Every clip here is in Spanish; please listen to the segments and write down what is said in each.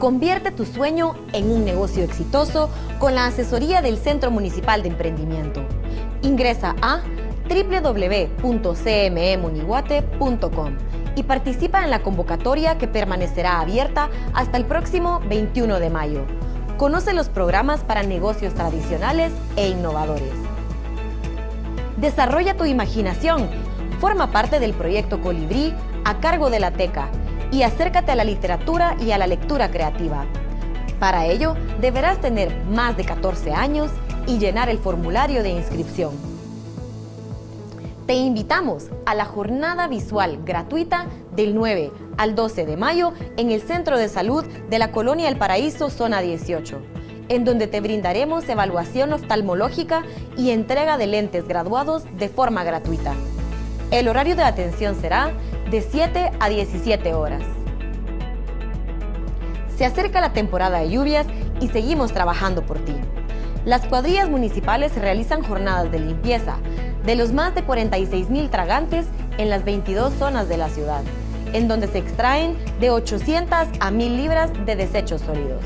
Convierte tu sueño en un negocio exitoso con la asesoría del Centro Municipal de Emprendimiento. Ingresa a www.cmemoniguate.com y participa en la convocatoria que permanecerá abierta hasta el próximo 21 de mayo. Conoce los programas para negocios tradicionales e innovadores. Desarrolla tu imaginación. Forma parte del proyecto Colibrí a cargo de la TECA y acércate a la literatura y a la lectura creativa. Para ello, deberás tener más de 14 años y llenar el formulario de inscripción. Te invitamos a la jornada visual gratuita del 9 al 12 de mayo en el Centro de Salud de la Colonia El Paraíso, Zona 18, en donde te brindaremos evaluación oftalmológica y entrega de lentes graduados de forma gratuita. El horario de atención será de 7 a 17 horas. Se acerca la temporada de lluvias y seguimos trabajando por ti. Las cuadrillas municipales realizan jornadas de limpieza de los más de 46,000 tragantes en las 22 zonas de la ciudad, en donde se extraen de 800 a 1,000 libras de desechos sólidos.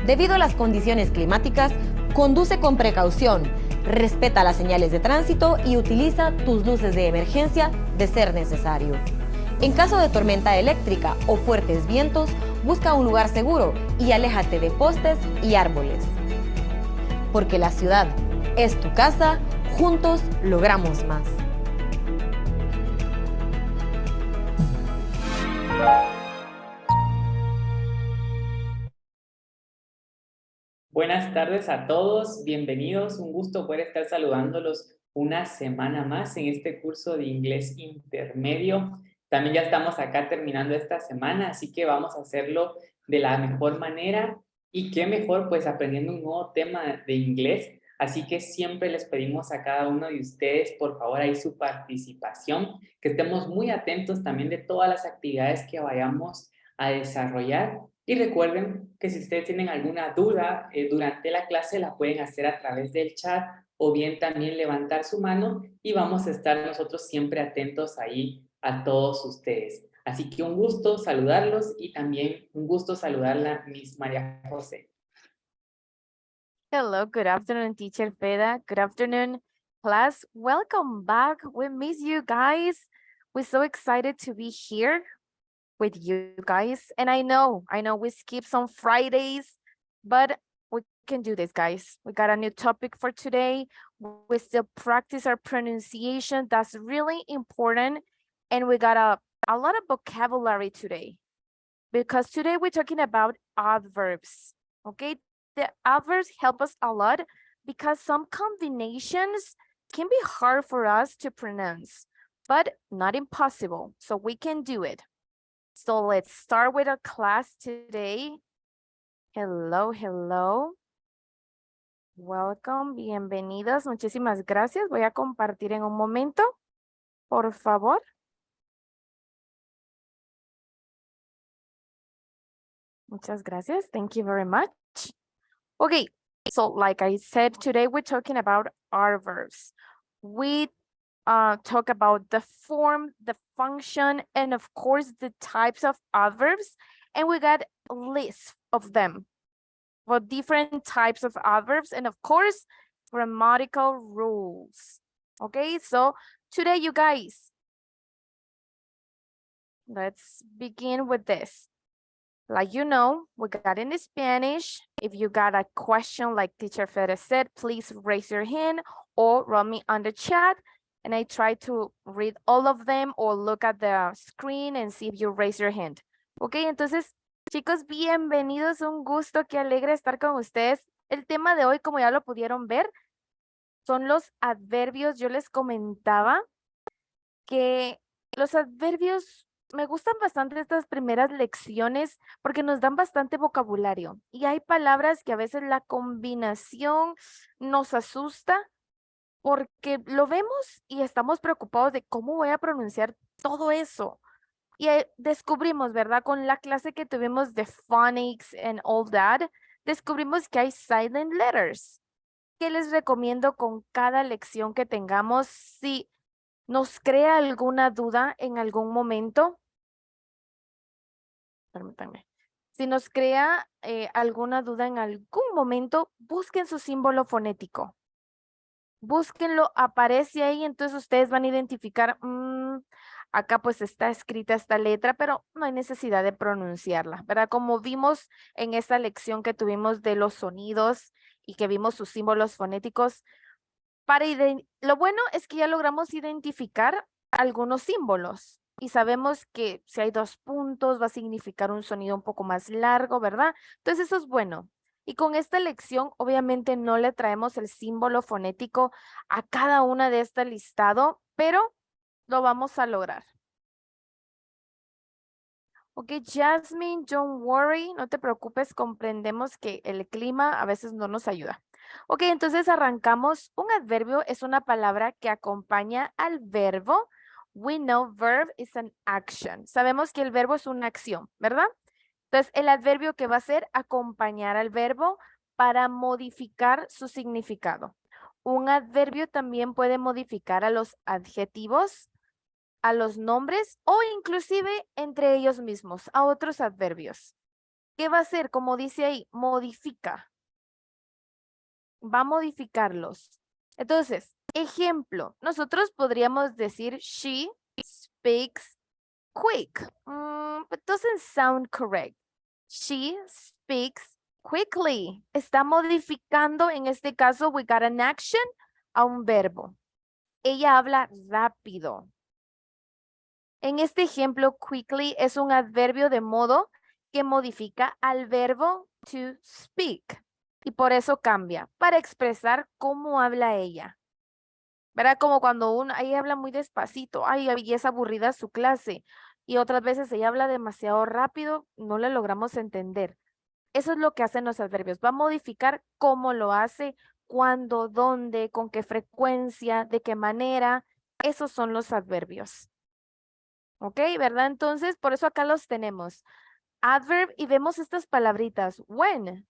Debido a las condiciones climáticas, conduce con precaución, respeta las señales de tránsito y utiliza tus luces de emergencia de ser necesario. En caso de tormenta eléctrica o fuertes vientos, busca un lugar seguro y aléjate de postes y árboles. Porque la ciudad es tu casa, juntos logramos más. Buenas tardes a todos, bienvenidos, un gusto poder estar saludándolos una semana más en este curso de inglés intermedio. También ya estamos acá terminando esta semana, así que vamos a hacerlo de la mejor manera y qué mejor pues aprendiendo un nuevo tema de inglés. Así que siempre les pedimos a cada uno de ustedes, por favor, ahí su participación, que estemos muy atentos también de todas las actividades que vayamos a desarrollar. Y recuerden que si ustedes tienen alguna duda durante la clase, la pueden hacer a través del chat o bien también levantar su mano y vamos a estar nosotros siempre atentos ahí a todos ustedes. Así que un gusto saludarlos y también un gusto saludarla Miss María José. Hello, good afternoon, teacher Peda. Good afternoon, class. Welcome back. We miss you guys. We're so excited to be here with you guys. And I know we skip some Fridays, but we can do this, guys. We got a new topic for today. We still practice our pronunciation. That's really important. And we got a lot of vocabulary today because today we're talking about adverbs, okay? The adverbs help us a lot because some combinations can be hard for us to pronounce, but not impossible. So we can do it. So let's start with our class today. Hello, hello. Welcome, bienvenidos. Muchísimas gracias. Voy a compartir en un momento, por favor. Muchas gracias. Thank you very much. Okay, so like I said, today we're talking about adverbs. We talk about the form, the function, and of course the types of adverbs. And we got a list of them for different types of adverbs and of course grammatical rules. Okay, so today you guys, let's begin with this. Like you know, we got in Spanish. If you got a question like Teacher Fede said, please raise your hand or write me on the chat. And I try to read all of them or look at the screen and see if you raise your hand. Ok, entonces, chicos, bienvenidos. Un gusto, qué alegre estar con ustedes. El tema de hoy, como ya lo pudieron ver, son los adverbios. Yo les comentaba que los adverbios me gustan bastante estas primeras lecciones porque nos dan bastante vocabulario y hay palabras que a veces la combinación nos asusta porque lo vemos y estamos preocupados de cómo voy a pronunciar todo eso. Y descubrimos, ¿verdad? Con la clase que tuvimos de phonics and all that, descubrimos que hay silent letters. ¿Qué les recomiendo con cada lección que tengamos? Si nos crea alguna duda en algún momento, permítanme, Si nos crea alguna duda en algún momento, busquen su símbolo fonético. Búsquenlo, aparece ahí, entonces ustedes van a identificar, acá pues está escrita esta letra, pero no hay necesidad de pronunciarla, ¿verdad? Como vimos en esta lección que tuvimos de los sonidos y que vimos sus símbolos fonéticos, lo bueno es que ya logramos identificar algunos símbolos y sabemos que si hay 2 puntos va a significar un sonido un poco más largo, ¿verdad? Entonces eso es bueno. Y con esta lección obviamente no le traemos el símbolo fonético a cada una de este listado, pero lo vamos a lograr. Ok, Jasmine, don't worry, no te preocupes, comprendemos que el clima a veces no nos ayuda. Ok, entonces arrancamos. Un adverbio es una palabra que acompaña al verbo. We know verb is an action. Sabemos que el verbo es una acción, ¿verdad? Entonces, el adverbio que va a hacer acompañar al verbo para modificar su significado. Un adverbio también puede modificar a los adjetivos, a los nombres o inclusive entre ellos mismos, a otros adverbios. ¿Qué va a hacer? Como dice ahí, modifica. Va a modificarlos. Entonces, ejemplo, nosotros podríamos decir she speaks quick. But doesn't sound correct. She speaks quickly. Está modificando, en este caso, we got an action a un verbo. Ella habla rápido. En este ejemplo, quickly es un adverbio de modo que modifica al verbo to speak. Y por eso cambia, para expresar cómo habla ella. ¿Verdad? Como cuando ella habla muy despacito, ay, y es aburrida su clase. Y otras veces ella habla demasiado rápido, no le logramos entender. Eso es lo que hacen los adverbios. Va a modificar cómo lo hace, cuándo, dónde, con qué frecuencia, de qué manera. Esos son los adverbios. ¿Ok? ¿Verdad? Entonces, por eso acá los tenemos. Adverb y vemos estas palabritas. When,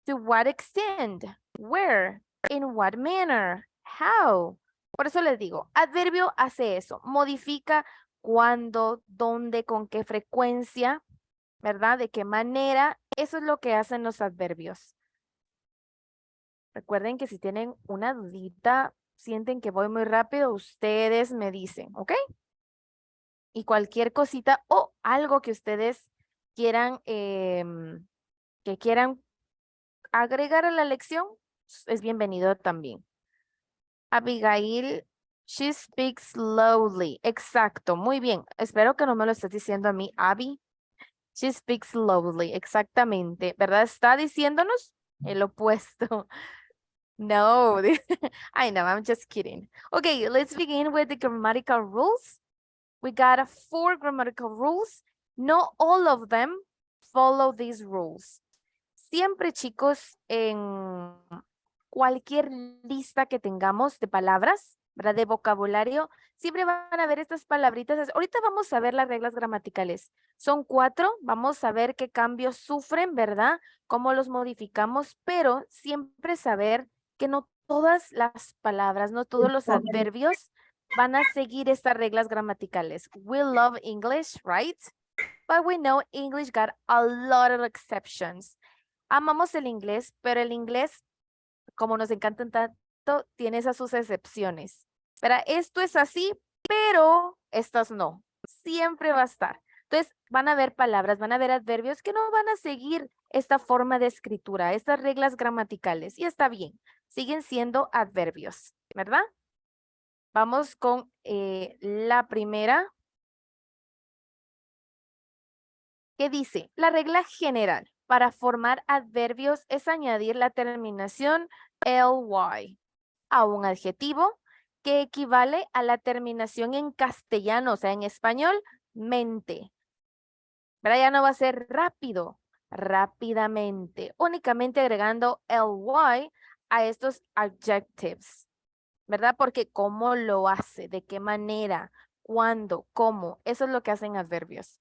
to what extent, where, in what manner, how. Por eso les digo, adverbio hace eso, modifica cuándo, dónde, con qué frecuencia, ¿verdad? De qué manera. Eso es lo que hacen los adverbios. Recuerden que si tienen una dudita, sienten que voy muy rápido, ustedes me dicen, ¿ok? Y cualquier cosita o algo que ustedes quieran, agregar a la lección, es bienvenido también. Abigail, she speaks slowly. Exacto, muy bien. Espero que no me lo estés diciendo a mí, Abby. She speaks slowly, exactamente. ¿Verdad? Está diciéndonos el opuesto. No, I know, I'm just kidding. Okay, let's begin with the grammatical rules. We got 4 grammatical rules. Not all of them follow these rules. Siempre, chicos, en cualquier lista que tengamos de palabras, ¿verdad? De vocabulario, siempre van a ver estas palabritas. Ahorita vamos a ver las reglas gramaticales. Son 4, vamos a ver qué cambios sufren, ¿verdad? Cómo los modificamos, pero siempre saber que no todas las palabras, no todos los adverbios van a seguir estas reglas gramaticales. We love English, right? But we know English got a lot of exceptions. Amamos el inglés, pero el inglés, como nos encanta tanto, tiene esas sus excepciones. Pero esto es así, pero estas no. Siempre va a estar. Entonces, van a haber palabras, van a haber adverbios que no van a seguir esta forma de escritura, estas reglas gramaticales. Y está bien, siguen siendo adverbios, ¿verdad? Vamos con la primera. ¿Qué dice? La regla general para formar adverbios es añadir la terminación ly a un adjetivo que equivale a la terminación en castellano, o sea, en español, mente. ¿Verdad? Ya no va a ser rápido, rápidamente, únicamente agregando ly a estos adjectives, ¿verdad? Porque cómo lo hace, de qué manera, cuándo, cómo, eso es lo que hacen adverbios.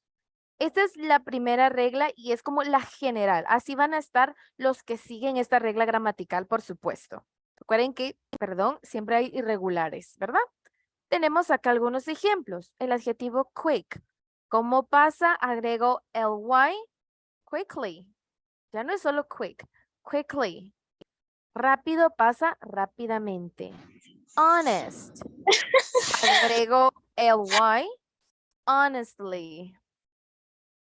Esta es la primera regla y es como la general. Así van a estar los que siguen esta regla gramatical, por supuesto. Recuerden que, perdón, siempre hay irregulares, ¿verdad? Tenemos acá algunos ejemplos. El adjetivo quick. ¿Cómo pasa? Agrego ly quickly. Ya no es solo quick, quickly. Rápido pasa rápidamente. Honest. Agrego ly, honestly.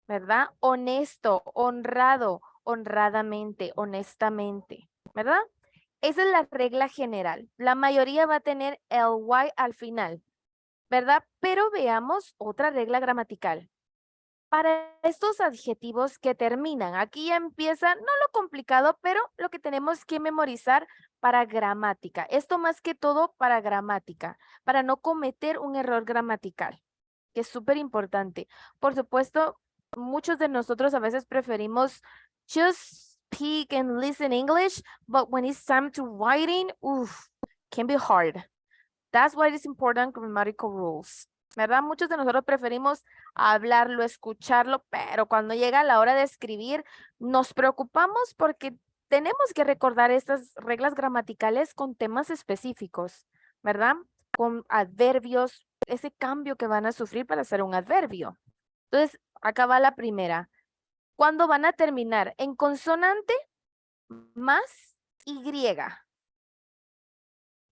¿Verdad? Honesto, honrado, honradamente, honestamente. ¿Verdad? Esa es la regla general. La mayoría va a tener ly al final. ¿Verdad? Pero veamos otra regla gramatical. Para estos adjetivos que terminan, aquí ya empieza, no lo complicado, pero lo que tenemos que memorizar para gramática. Esto más que todo para gramática, para no cometer un error gramatical, que es súper importante. Por supuesto, muchos de nosotros a veces preferimos just speak and listen English, but when it's time to writing, can be hard. That's why it's important grammatical rules. ¿Verdad? Muchos de nosotros preferimos hablarlo, escucharlo, pero cuando llega la hora de escribir, nos preocupamos porque tenemos que recordar estas reglas gramaticales con temas específicos, ¿verdad? Con adverbios, ese cambio que van a sufrir para hacer un adverbio. Entonces, acá va la primera. ¿Cuándo van a terminar? En consonante más Y.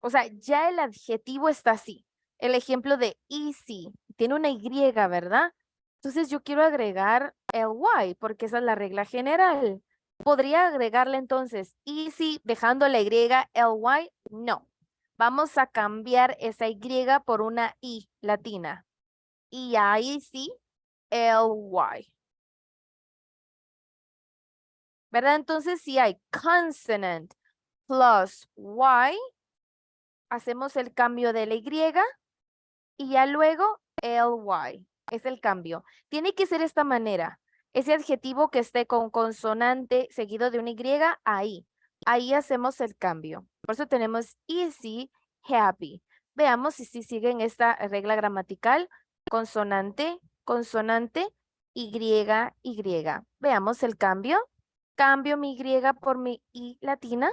O sea, ya el adjetivo está así. El ejemplo de easy tiene una Y, ¿verdad? Entonces yo quiero agregar el Y porque esa es la regla general. ¿Podría agregarle entonces easy dejando la Y, el Y? No. Vamos a cambiar esa Y por una I latina. Y ahí sí, el Y. ¿Verdad? Entonces si hay consonant plus Y, hacemos el cambio de la Y y ya luego ly. Es el cambio. Tiene que ser esta manera. Ese adjetivo que esté con consonante seguido de una Y, ahí. Ahí hacemos el cambio. Por eso tenemos easy, happy. Veamos si siguen esta regla gramatical. Consonante, consonante, Y, Y. Veamos el cambio. Cambio mi Y por mi I latina,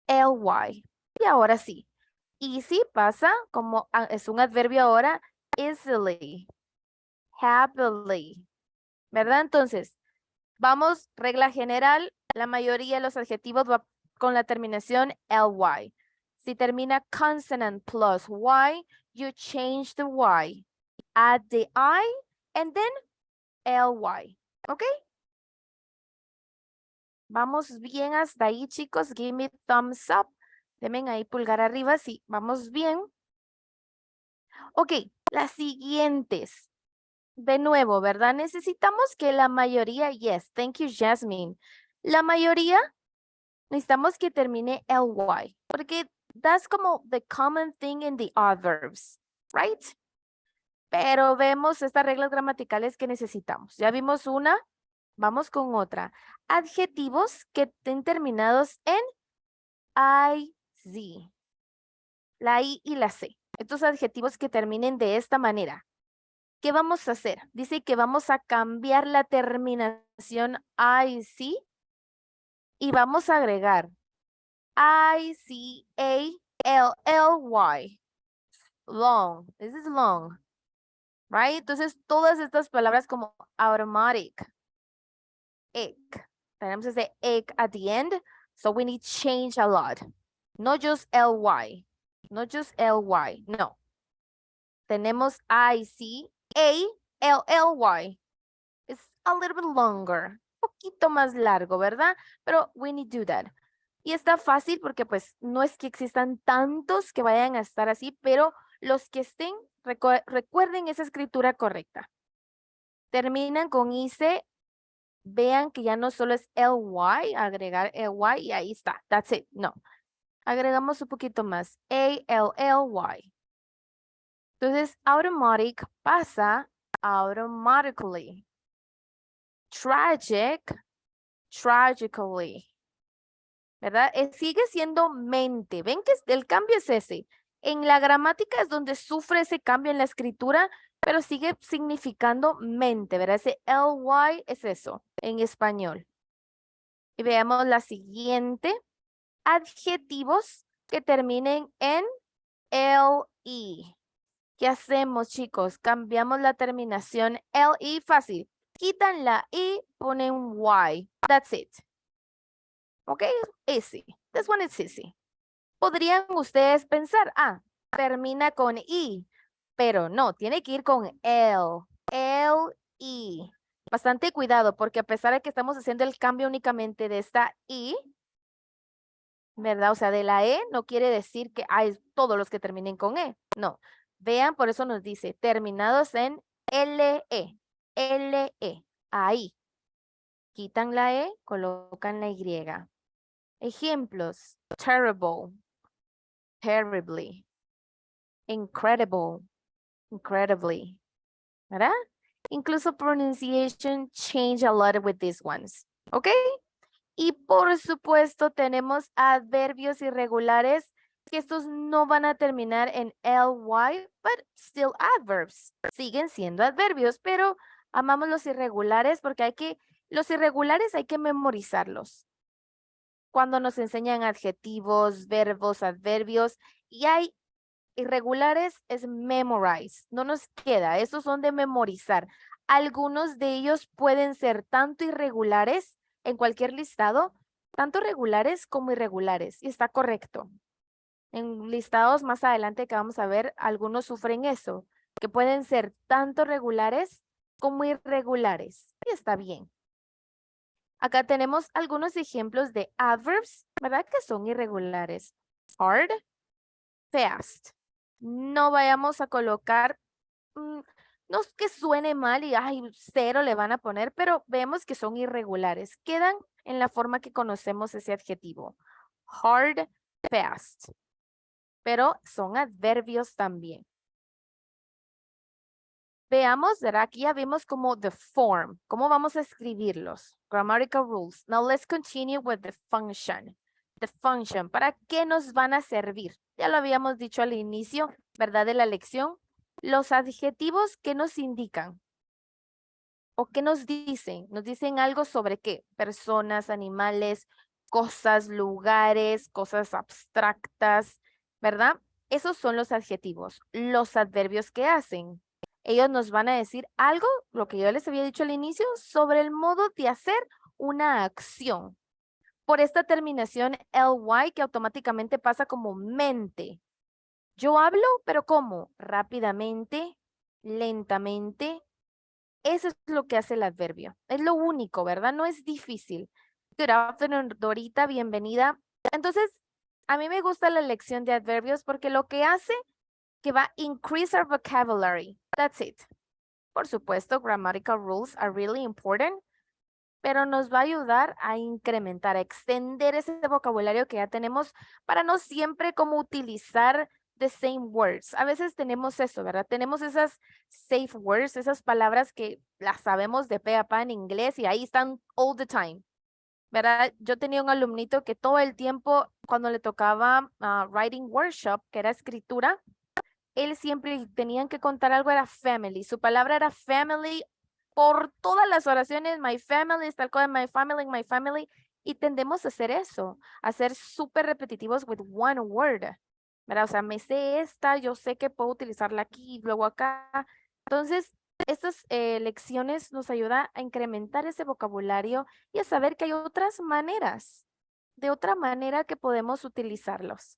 ly. Y ahora sí. Easy pasa como es un adverbio ahora, easily, happily, ¿verdad? Entonces, vamos, regla general, la mayoría de los adjetivos va con la terminación ly. Si termina consonant plus y, you change the y. Add the I and then ly, ¿ok? Vamos bien hasta ahí, chicos. Give me thumbs up. Denme ahí pulgar arriba, sí, vamos bien. Ok, las siguientes. De nuevo, ¿verdad? Necesitamos que la mayoría, yes, thank you, Jasmine. La mayoría necesitamos que termine ly, porque that's como the common thing in the adverbs, right? Pero vemos estas reglas gramaticales que necesitamos. Ya vimos una, vamos con otra. Adjetivos que estén terminados en IZ. La I y la C. Estos adjetivos que terminen de esta manera. ¿Qué vamos a hacer? Dice que vamos a cambiar la terminación IC y vamos a agregar ICALLY. Long. This is long. Right? Entonces, todas estas palabras como automatic, egg. Tenemos ese egg at the end, so we need change a lot. Not just ly. Not just ly. No. Tenemos ICALLY. It's a little bit longer. Un poquito más largo, ¿verdad? Pero we need to do that. Y está fácil porque pues no es que existan tantos que vayan a estar así, pero los que estén, recuerden esa escritura correcta. Terminan con IC. Vean que ya no solo es ly, agregar ly y ahí está. That's it. No. Agregamos un poquito más. ALLY. Entonces, automatic pasa automatically. Tragic, tragically. ¿Verdad? Sigue siendo mente. ¿Ven que el cambio es ese? En la gramática es donde sufre ese cambio en la escritura, pero sigue significando mente, ¿verdad? Ese ly es eso en español. Y veamos la siguiente. Adjetivos que terminen en LE. ¿Qué hacemos, chicos? Cambiamos la terminación LE fácil. quitan la I, ponen Y. That's it. Ok, easy. This one is easy. Podrían ustedes pensar, termina con I, pero no, tiene que ir con L. L-I. Bastante cuidado, porque a pesar de que estamos haciendo el cambio únicamente de esta I, ¿verdad? O sea, de la E no quiere decir que hay todos los que terminen con E. No. Vean, por eso nos dice terminados en L-E. L-E. Ahí. Quitan la E, colocan la Y. Ejemplos. Terrible. Terribly. Incredible. Incredibly. ¿Verdad? Incluso pronunciation change a lot with these ones. ¿Ok? Y por supuesto tenemos adverbios irregulares que estos no van a terminar en ly, but still adverbs. Siguen siendo adverbios, pero amamos los irregulares porque los irregulares hay que memorizarlos. Cuando nos enseñan adjetivos, verbos, adverbios, y hay irregulares es memorize, no nos queda, esos son de memorizar. Algunos de ellos pueden ser tanto irregulares en cualquier listado, tanto regulares como irregulares, y está correcto. En listados más adelante que vamos a ver, algunos sufren eso, que pueden ser tanto regulares como irregulares, y está bien. Acá tenemos algunos ejemplos de adverbs, ¿verdad? Que son irregulares. Hard, fast. No vayamos a colocar, no es que suene mal y ay, 0 le van a poner, pero vemos que son irregulares. Quedan en la forma que conocemos ese adjetivo. Hard, fast. Pero son adverbios también. Veamos, ¿verdad? Aquí ya vimos como the form. ¿Cómo vamos a escribirlos? Grammatical rules. Now let's continue with the function. The function. ¿Para qué nos van a servir? Ya lo habíamos dicho al inicio, ¿verdad? De la lección. Los adjetivos, ¿qué nos indican? ¿O qué nos dicen? Nos dicen algo sobre qué. Personas, animales, cosas, lugares, cosas abstractas, ¿verdad? Esos son los adjetivos. Los adverbios que hacen. Ellos nos van a decir algo, lo que yo les había dicho al inicio, sobre el modo de hacer una acción. Por esta terminación ly que automáticamente pasa como mente. Yo hablo, pero ¿cómo? Rápidamente, lentamente. Eso es lo que hace el adverbio. Es lo único, ¿verdad? No es difícil. Good afternoon, Dorita, bienvenida. Entonces, a mí me gusta la lección de adverbios porque lo que hace que va a increase our vocabulary. That's it. Por supuesto, grammatical rules are really important, pero nos va a ayudar a incrementar, a extender ese vocabulario que ya tenemos para no siempre como utilizar the same words. A veces tenemos eso, ¿verdad? Tenemos esas safe words, esas palabras que las sabemos de pe a pa en inglés y ahí están all the time, ¿verdad? Yo tenía un alumnito que todo el tiempo, cuando le tocaba writing workshop, que era escritura, él siempre tenían que contar algo, era family. Su palabra era family por todas las oraciones, my family, es tal cosa, my family. Y tendemos a hacer eso, a ser súper repetitivos with one word, ¿verdad? O sea, me sé esta, yo sé que puedo utilizarla aquí y luego acá. Entonces, estas lecciones nos ayudan a incrementar ese vocabulario y a saber que hay otras maneras, de otra manera que podemos utilizarlos.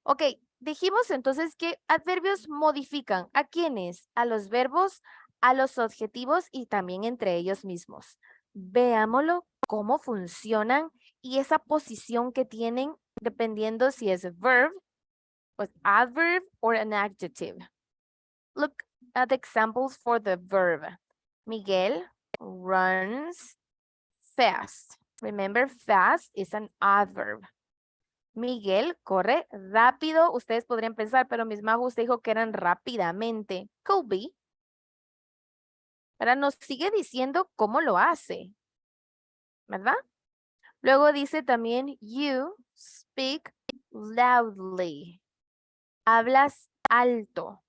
Ok, dijimos entonces que adverbios modifican ¿a quiénes? A los verbos, a los adjetivos y también entre ellos mismos. Veámoslo, cómo funcionan y esa posición que tienen dependiendo si es verb, pues adverb or an adjective. Look at the examples for the verb. Miguel runs fast. Remember, fast is an adverb. Miguel corre rápido. Ustedes podrían pensar, pero Miss Majo usted dijo que eran rápidamente. Could be. Ahora nos sigue diciendo cómo lo hace, ¿verdad? Luego dice también, you speak loudly. Hablas alto.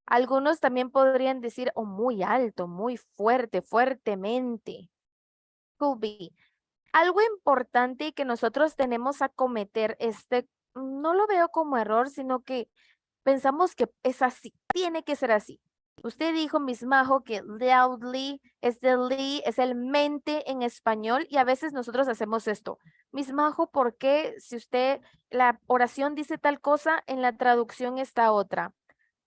Algunos también podrían decir, muy alto, muy fuerte, fuertemente. Could be. Algo importante que nosotros tenemos a cometer, no lo veo como error, sino que pensamos que es así, tiene que ser así. Usted dijo, Miss Majo, que loudly es el mente en español y a veces nosotros hacemos esto. Miss Majo, ¿por qué si usted, la oración dice tal cosa, en la traducción está otra?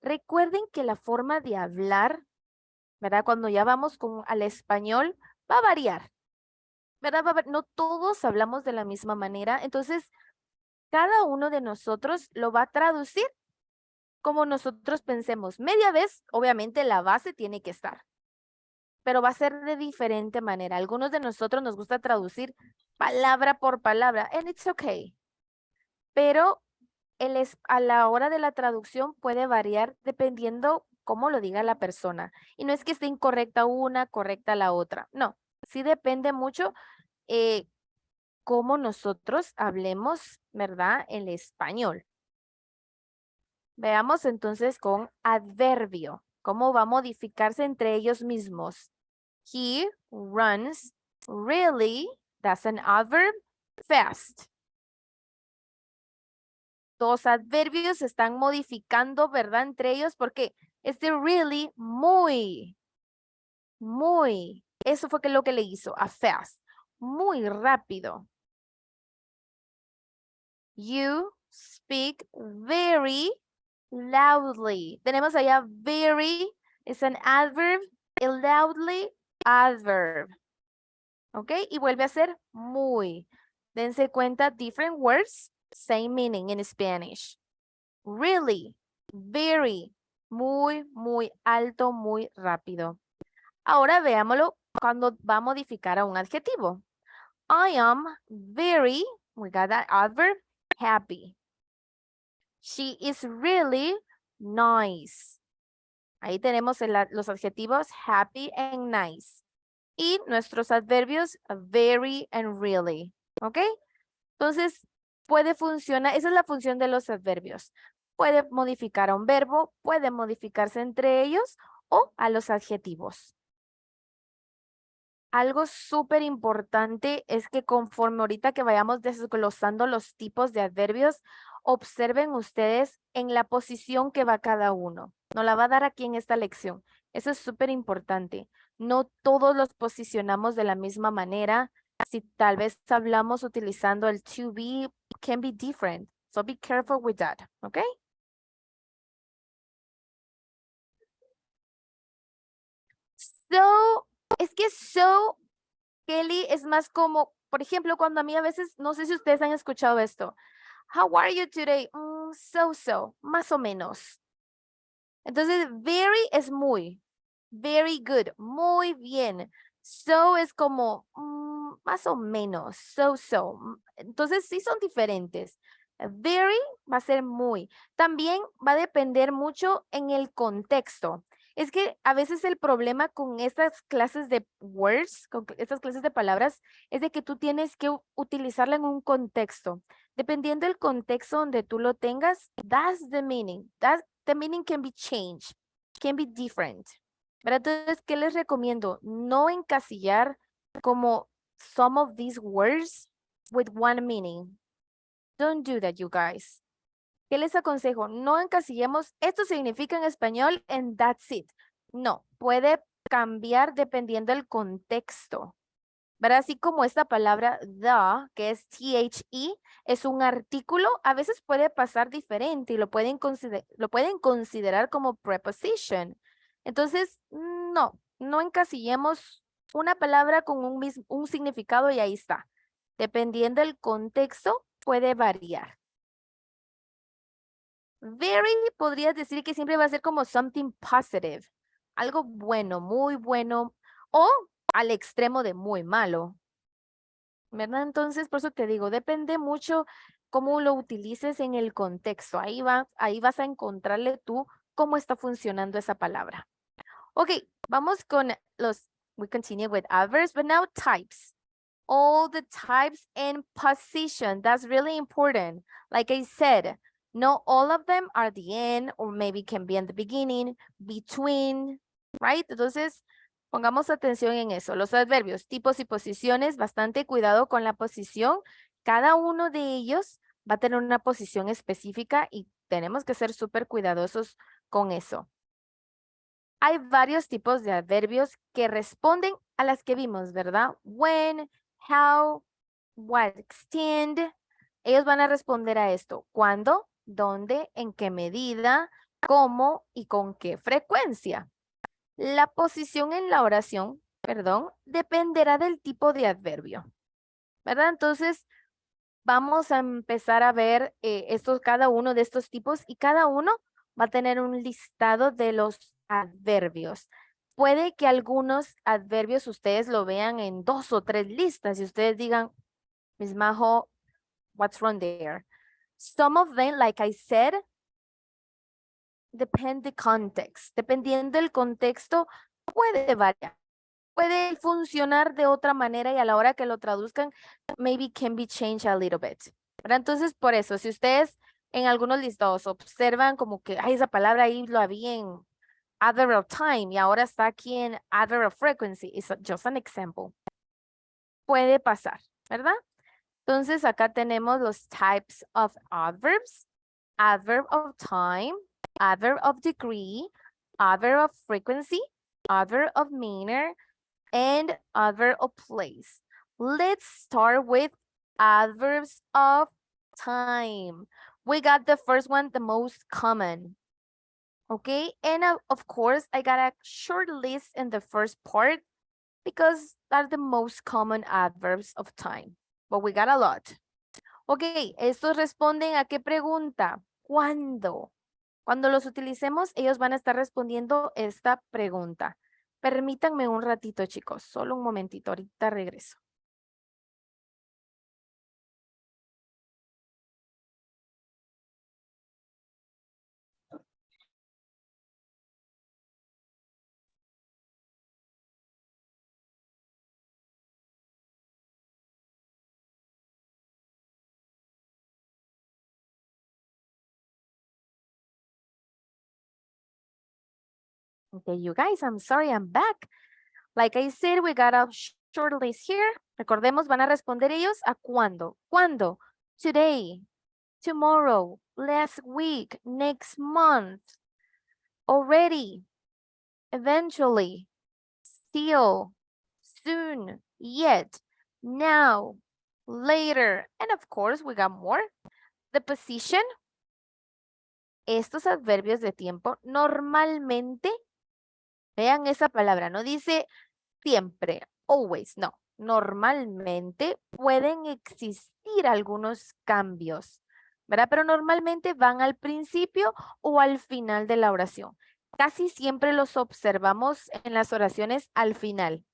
Recuerden que la forma de hablar, ¿verdad? Cuando ya vamos al español, va a variar, ¿verdad? No todos hablamos de la misma manera, entonces cada uno de nosotros lo va a traducir como nosotros pensemos. Media vez, obviamente la base tiene que estar, pero va a ser de diferente manera. Algunos de nosotros nos gusta traducir palabra por palabra, and it's okay. Pero a la hora de la traducción puede variar dependiendo cómo lo diga la persona. Y no es que esté incorrecta una, correcta la otra. No, sí depende mucho cómo nosotros hablemos, ¿verdad? El español. Veamos entonces con adverbio, cómo va a modificarse entre ellos mismos. He runs really, that's an adverb, fast. Dos adverbios se están modificando, ¿verdad? Entre ellos, porque este really, muy. Eso fue lo que le hizo a fast. Muy rápido. You speak very loudly. Tenemos allá very, es an adverb, y loudly, adverb. ¿Ok? Y vuelve a ser muy. Dense cuenta, different words, same meaning in Spanish. Really, very, muy alto, muy rápido. Ahora veámoslo cuando va a modificar a un adjetivo. I am very, we got that adverb, happy. She is really nice. Ahí tenemos los adjetivos happy and nice. Y nuestros adverbios very and really. ¿Ok? Entonces, puede funcionar, esa es la función de los adverbios. Puede modificar a un verbo, puede modificarse entre ellos o a los adjetivos. Algo súper importante es que conforme ahorita que vayamos desglosando los tipos de adverbios, observen ustedes en la posición que va cada uno. Nos la va a dar aquí en esta lección. Eso es súper importante. No todos los posicionamos de la misma manera. Si tal vez hablamos utilizando el to be, can be different. So be careful with that, ¿ok? So, es que so, Kelly, es más como, por ejemplo, cuando a mí a veces, no sé si ustedes han escuchado esto. How are you today? So, más o menos. Entonces, very es muy. Very good, muy bien. So es como más o menos, so. Entonces sí son diferentes. Very va a ser muy. También va a depender mucho en el contexto. Es que a veces el problema con estas clases de words, con estas clases de palabras, es de que tú tienes que utilizarla en un contexto. Dependiendo del contexto donde tú lo tengas, that's the meaning. The meaning can be changed, can be different. Pero entonces, ¿qué les recomiendo? No encasillar como some of these words with one meaning. Don't do that, you guys. ¿Qué les aconsejo? No encasillemos, esto significa en español and that's it. No, puede cambiar dependiendo del contexto. ¿Verdad? Así como esta palabra the, que es THE, es un artículo, a veces puede pasar diferente y lo pueden considerar como preposition. Entonces, no encasillemos una palabra con un significado y ahí está. Dependiendo del contexto, puede variar. Very podrías decir que siempre va a ser como something positive. Algo bueno, muy bueno. O al extremo de muy malo. ¿Verdad? Entonces, por eso te digo, depende mucho cómo lo utilices en el contexto. Ahí vas a encontrarle tú cómo está funcionando esa palabra. Ok, vamos con we continue with adverbs, but now types. All the types and position, that's really important. Like I said, not all of them are the end, or maybe can be in the beginning, between, right? Entonces, pongamos atención en eso. Los adverbios, tipos y posiciones, bastante cuidado con la posición. Cada uno de ellos va a tener una posición específica y tenemos que ser súper cuidadosos con eso. hay varios tipos de adverbios que responden a las que vimos, ¿verdad? When, how, what extent. Ellos van a responder a esto. ¿Cuándo? ¿Dónde? ¿En qué medida? ¿Cómo? ¿Y con qué frecuencia? La posición en la oración, perdón, dependerá del tipo de adverbio, ¿verdad? Entonces, vamos a empezar a ver cada uno de estos tipos y cada uno va a tener un listado de los adverbios. Puede que algunos adverbios ustedes lo vean en 2 o 3 listas y ustedes digan, Miss Majo, what's wrong there? Some of them, like I said, depend the context. Dependiendo del contexto, puede variar. Puede funcionar de otra manera y a la hora que lo traduzcan, maybe can be changed a little bit. ¿Verdad? Entonces, por eso, si ustedes en algunos listados observan como que, ay, esa palabra ahí lo había en adverb of time y ahora está aquí en adverb of frequency, it's just an example. Puede pasar, ¿verdad? Entonces, acá tenemos los types of adverbs, adverb of time, adverb of degree, adverb of frequency, adverb of manner, and adverb of place. Let's start with adverbs of time. We got the first one, the most common. Okay, and of course, I got a short list in the first part because they're the most common adverbs of time. But we got a lot. Ok, estos responden a qué pregunta. ¿Cuándo? Cuando los utilicemos, ellos van a estar respondiendo esta pregunta. Permítanme un ratito, chicos. Solo un momentito. Ahorita regreso. Okay, you guys, I'm sorry, I'm back. Like I said, we got a short list here. Recordemos, van a responder ellos a cuándo. ¿Cuándo? Today, tomorrow, last week, next month, already, eventually, still, soon, yet, now, later, and of course, we got more. The position. Estos adverbios de tiempo normalmente, vean esa palabra, no dice siempre, always, no. Normalmente pueden existir algunos cambios, ¿verdad? Pero normalmente van al principio o al final de la oración. Casi siempre los observamos en las oraciones al final.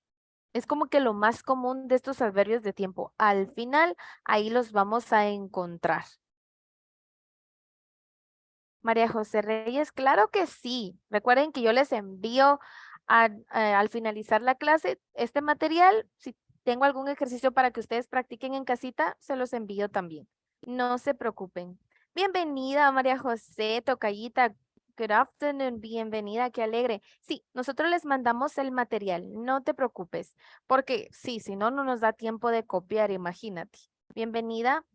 Es como que lo más común de estos adverbios de tiempo. Al final, ahí los vamos a encontrar. María José Reyes, claro que sí. Recuerden que yo les envío al finalizar la clase este material. Si tengo algún ejercicio para que ustedes practiquen en casita, se los envío también. No se preocupen. Bienvenida, María José, tocallita. Good afternoon, bienvenida, qué alegre. Sí, nosotros les mandamos el material, no te preocupes, porque sí, si no, no nos da tiempo de copiar, imagínate. Bienvenida.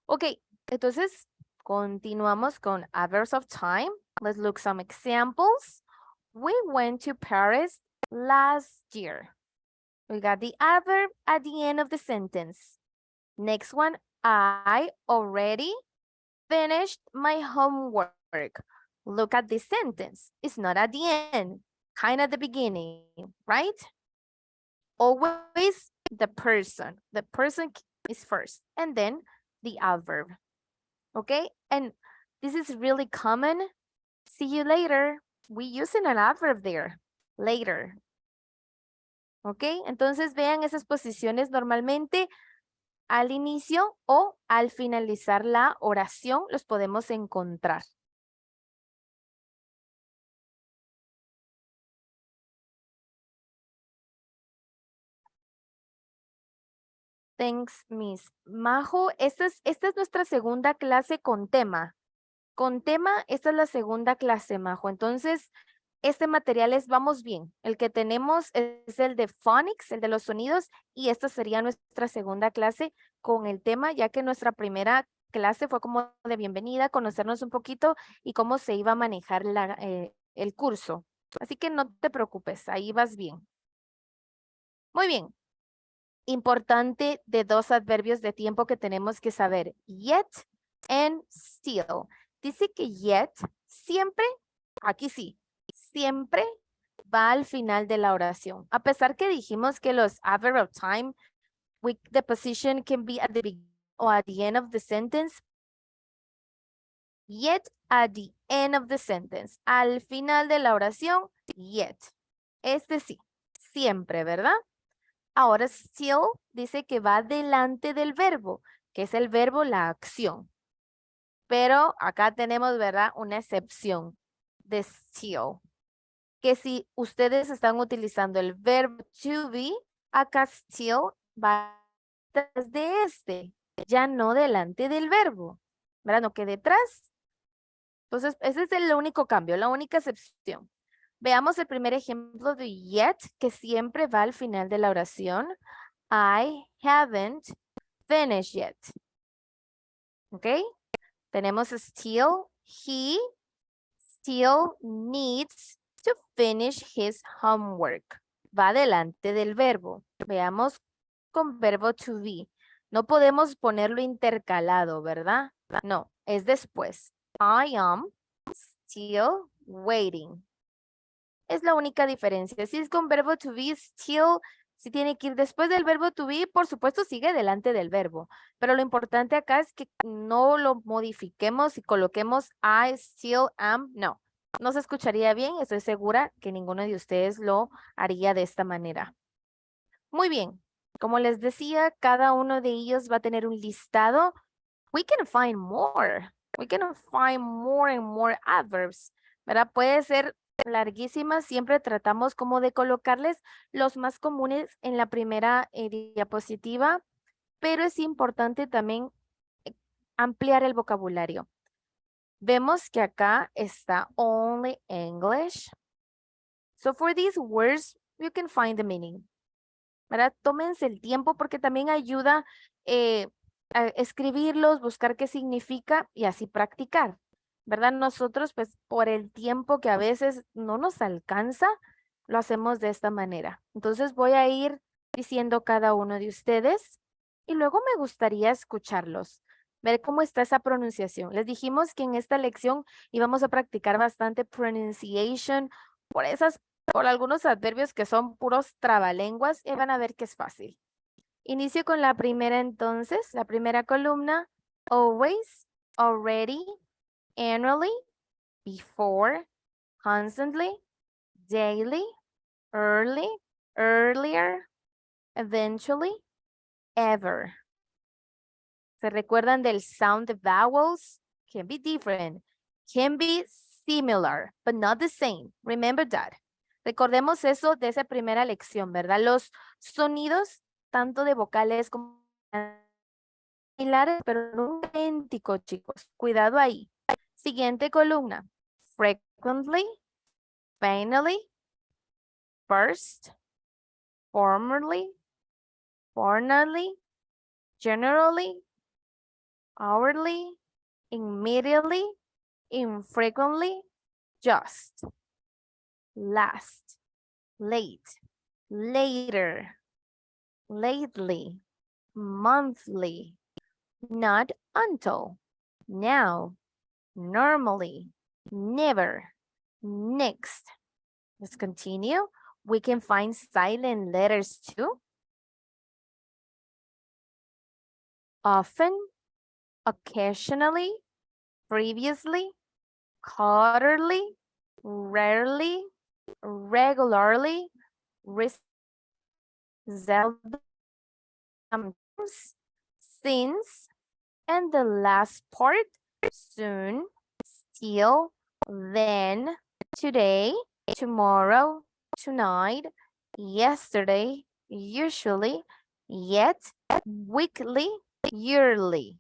Ok, entonces continuamos con adverbs of time. Let's look some examples. We went to Paris last year. We got the adverb at the end of the sentence. Next one, I already finished my homework. Look at this sentence. It's not at the end, kind of the beginning, right? Always the person. The person is first, and then the adverb. Okay, and this is really common. See you later. We using an adverb there. Later. Ok, entonces vean esas posiciones normalmente al inicio o al finalizar la oración los podemos encontrar. Thanks, Miss Majo. Esta es nuestra segunda clase con tema. Con tema, esta es la segunda clase, Majo. Entonces, este material es Vamos Bien. El que tenemos es el de phonics, el de los sonidos, y esta sería nuestra segunda clase con el tema, ya que nuestra primera clase fue como de bienvenida, conocernos un poquito y cómo se iba a manejar el curso. Así que no te preocupes, ahí vas bien. Muy bien. Importante de dos adverbios de tiempo que tenemos que saber. Yet and still. Dice que yet siempre, aquí sí, siempre va al final de la oración. A pesar que dijimos que los adverb of time, the position can be at the beginning or at the end of the sentence. Yet at the end of the sentence. Al final de la oración, yet. Este sí, siempre, ¿verdad? Ahora still dice que va delante del verbo, que es el verbo, la acción. Pero acá tenemos, ¿verdad? Una excepción de still. Que si ustedes están utilizando el verbo to be, acá still va detrás de este, ya no delante del verbo, ¿verdad? No que detrás. Entonces, ese es el único cambio, la única excepción. Veamos el primer ejemplo de yet, que siempre va al final de la oración. I haven't finished yet. ¿Ok? Tenemos still. He still needs to finish his homework. Va delante del verbo. Veamos con verbo to be. No podemos ponerlo intercalado, ¿verdad? No, es después. I am still waiting. Es la única diferencia. Si es con verbo to be, still, si tiene que ir después del verbo to be, por supuesto sigue delante del verbo. Pero lo importante acá es que no lo modifiquemos y coloquemos I still am. No, no se escucharía bien. Estoy segura que ninguno de ustedes lo haría de esta manera. Muy bien. Como les decía, cada uno de ellos va a tener un listado. We can find more. We can find more and more adverbs. ¿Verdad? Puede ser larguísimas. Siempre tratamos como de colocarles los más comunes en la primera diapositiva, pero es importante también ampliar el vocabulario. Vemos que acá está only English. So for these words, you can find the meaning. ¿Verdad? Tómense el tiempo porque también ayuda a escribirlos, buscar qué significa y así practicar, ¿verdad? Nosotros, pues, por el tiempo que a veces no nos alcanza, lo hacemos de esta manera. Entonces voy a ir diciendo cada uno de ustedes y luego me gustaría escucharlos, ver cómo está esa pronunciación. Les dijimos que en esta lección íbamos a practicar bastante pronunciation por algunos adverbios que son puros trabalenguas y van a ver que es fácil. Inicio con la primera entonces, la primera columna. Always, already, annually, before, constantly, daily, early, earlier, eventually, ever. ¿Se recuerdan del sound of vowels? Can be different, can be similar, but not the same. Remember that. Recordemos eso de esa primera lección, ¿verdad? Los sonidos, tanto de vocales como similares, pero no idénticos, chicos. Cuidado ahí. Siguiente columna. Frequently, finally, first, formerly, formerly, generally, hourly, immediately, infrequently, just, last, late, later, lately, monthly, not until, now, normally, never, next. Let's continue. We can find silent letters too. Often, occasionally, previously, quarterly, rarely, regularly, seldom, sometimes, since, and the last part, soon, still, then, today, tomorrow, tonight, yesterday, usually, yet, weekly, yearly.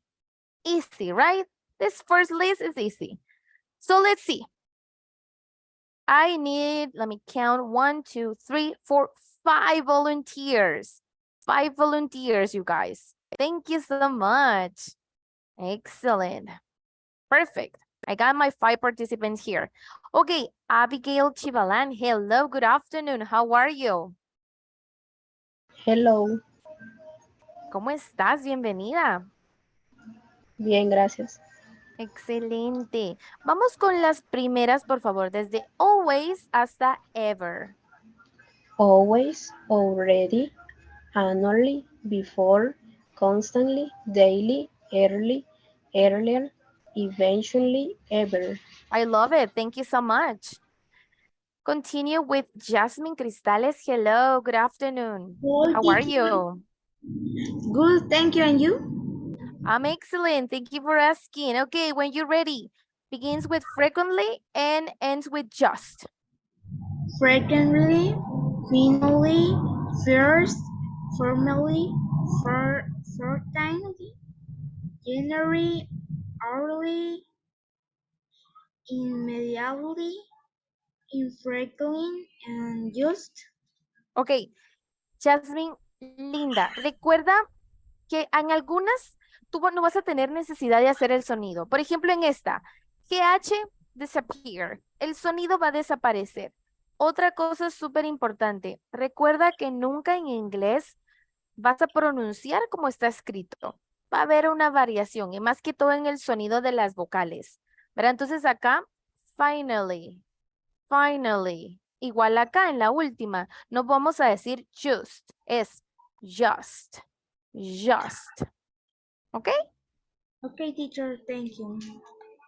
Easy, right? This first list is easy. So let's see. I need, let me count, 1, 2, 3, 4, 5 volunteers. 5 volunteers, you guys. Thank you so much. Excellent. Perfect. I got my 5 participants here. Okay, Abigail Chivalan, hello, good afternoon. How are you? Hello, ¿Cómo estás? Bienvenida. bien, gracias. Excelente. Vamos con las primeras, por favor, desde always hasta ever. Always, already, annually, before, constantly, daily, early, earlier, eventually, ever. I love it. Thank you so much. Continue with Jasmine Cristales. Hello, good afternoon. How are you? Good, thank you. And you? I'm excellent. Thank you for asking. Okay, when you're ready, begins with frequently and ends with just. Frequently, finally, first, formally, fortnightly, generally, hourly, immediately, infrequently, and just. Ok, Jasmine, linda, recuerda que en algunas tú no vas a tener necesidad de hacer el sonido. Por ejemplo, en esta, GH, disappear. El sonido va a desaparecer. Otra cosa súper importante, recuerda que nunca en inglés vas a pronunciar como está escrito. Va a haber una variación, y más que todo en el sonido de las vocales. ¿Verdad? Entonces acá, finally, finally. Igual acá en la última, no vamos a decir just, es just, just. ¿Ok? Okay, teacher, thank you.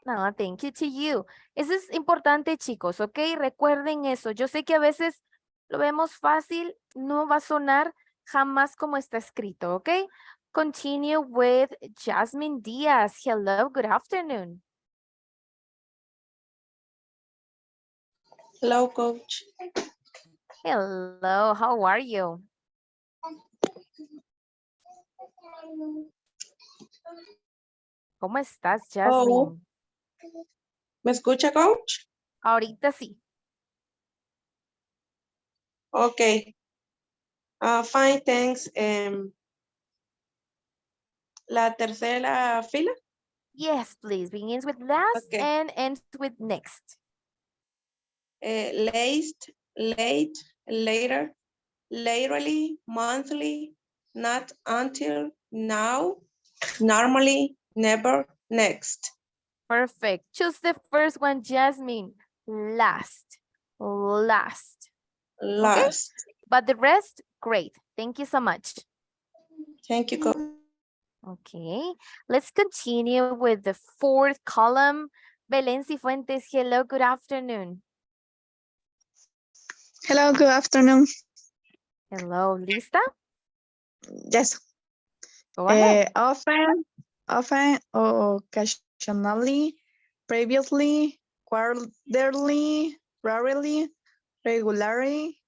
No, thank you to you. Eso es importante, chicos, ¿ok? Recuerden eso. Yo sé que a veces lo vemos fácil, no va a sonar jamás como está escrito, ¿ok? Continue with Jasmine Diaz. Hello, good afternoon. Hello, coach. Hello, how are you? ¿Cómo estás, Jasmine? Oh, ¿me escucha, coach? Ahorita sí. Okay. Fine, thanks. La tercera fila. Yes, please. Begins with last Okay. and ends with next. Late, late, later, laterally, monthly, not until, now, normally, never, next. Perfect. Choose the first one, Jasmine. Last. Last. Last. But the rest, great. Thank you so much. Thank you, coach. Okay. Let's continue with the fourth column. Belén Cifuentes, hello, good afternoon. Hello, good afternoon. Hello, ¿lista? Yes. Go ahead. Often, occasionally, previously, quarterly, rarely, regularly,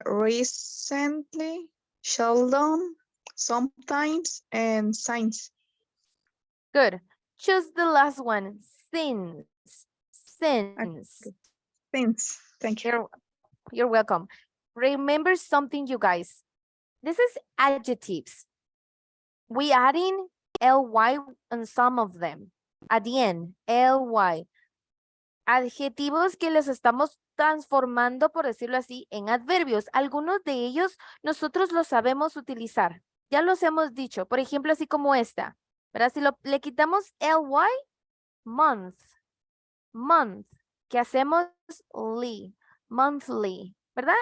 recently, seldom, sometimes, and since. Good. Choose the last one, since. Since. Since. Thank you. You're welcome. Remember something, you guys. This is adjectives. We add in ly on some of them. At the end, ly. Adjetivos que los estamos transformando, por decirlo así, en adverbios. Algunos de ellos nosotros los sabemos utilizar. Ya los hemos dicho. Por ejemplo, así como esta. ¿Verdad? Si le quitamos ly, month. Month. ¿Qué hacemos? Ly. Monthly. ¿Verdad?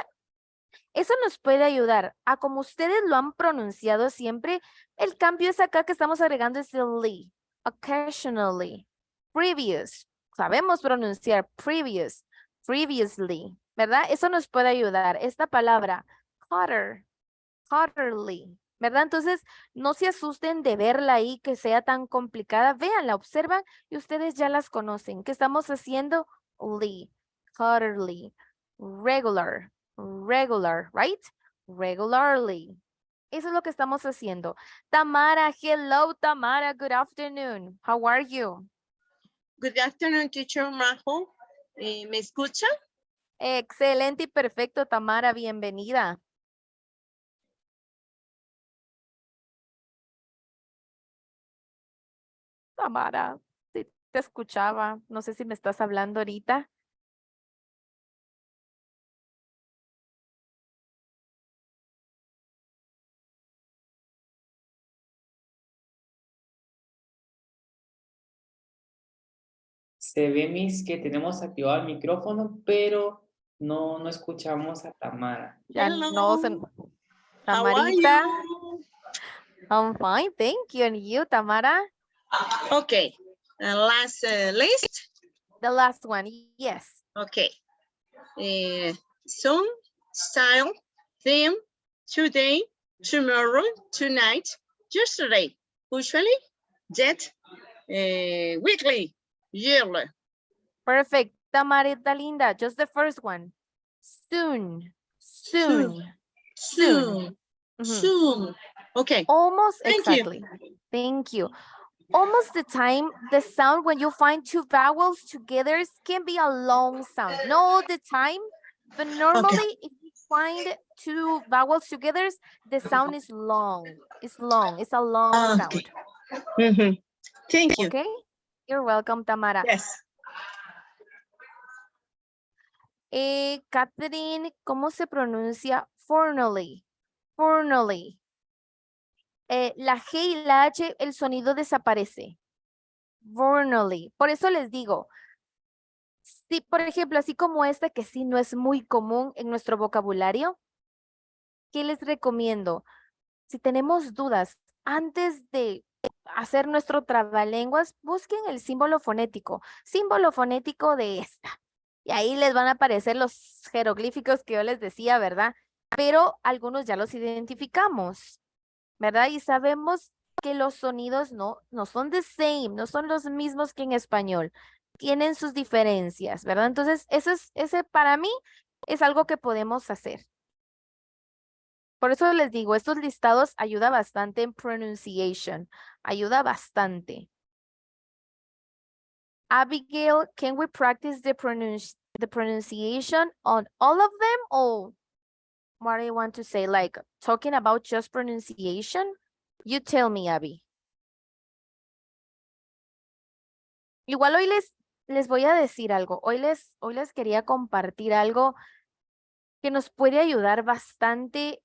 Eso nos puede ayudar a, como ustedes lo han pronunciado siempre, el cambio es acá que estamos agregando es el ly. Occasionally. Previous. Sabemos pronunciar previous. Previously. ¿Verdad? Eso nos puede ayudar. Esta palabra, quarter. Quarterly. ¿Verdad? Entonces, no se asusten de verla ahí que sea tan complicada. Véanla, observan y ustedes ya las conocen. ¿Qué estamos haciendo? Ly. Quarterly. Regular. Regular, right? Regularly. Eso es lo que estamos haciendo. Tamara, hello, Tamara. Good afternoon. How are you? Good afternoon, teacher Majo. ¿Me escucha? Excelente y perfecto, Tamara. Bienvenida. Tamara, si te escuchaba. No sé si me estás hablando ahorita. Se ve, Miss, que tenemos activado el micrófono, pero no escuchamos a Tamara. Ya no se... Hello. How are Tamarita, you? I'm fine, thank you. And you, Tamara? Okay. Last list. The last one, yes. Okay. Soon, style, theme, today, tomorrow, tonight, yesterday, usually, yet, weekly, yearly. Perfect. Tamarita linda, just the first one. Soon, soon, Soon. Mhm. Soon. Okay. Almost Thank you. exactly. Thank you. Almost the time, the sound when you find two vowels together can be a long sound. Not all the time, but normally if you find two vowels together, the sound is long. It's long. It's a long Okay. sound. Mhm. Thank you. Okay? You're welcome, Tamara. Yes. Catherine, ¿cómo se pronuncia fornally? Fornally. La G y la H, el sonido desaparece. Fornally. Por eso les digo, si por ejemplo, así como esta que sí no es muy común en nuestro vocabulario, ¿qué les recomiendo? Si tenemos dudas, antes de hacer nuestro trabalenguas, busquen el símbolo fonético de esta. Y ahí les van a aparecer los jeroglíficos que yo les decía, ¿verdad? Pero algunos ya los identificamos, ¿verdad? Y sabemos que los sonidos no son the same, no son los mismos que en español. Tienen sus diferencias, ¿verdad? Entonces, ese para mí es algo que podemos hacer. Por eso les digo, estos listados ayuda bastante en pronunciation. Ayuda bastante. Abigail, can we practice the pronunciation on all of them? Or what do you want to say? Like talking about just pronunciation? You tell me, Abby. Igual hoy les voy a decir algo. Hoy les quería compartir algo que nos puede ayudar bastante.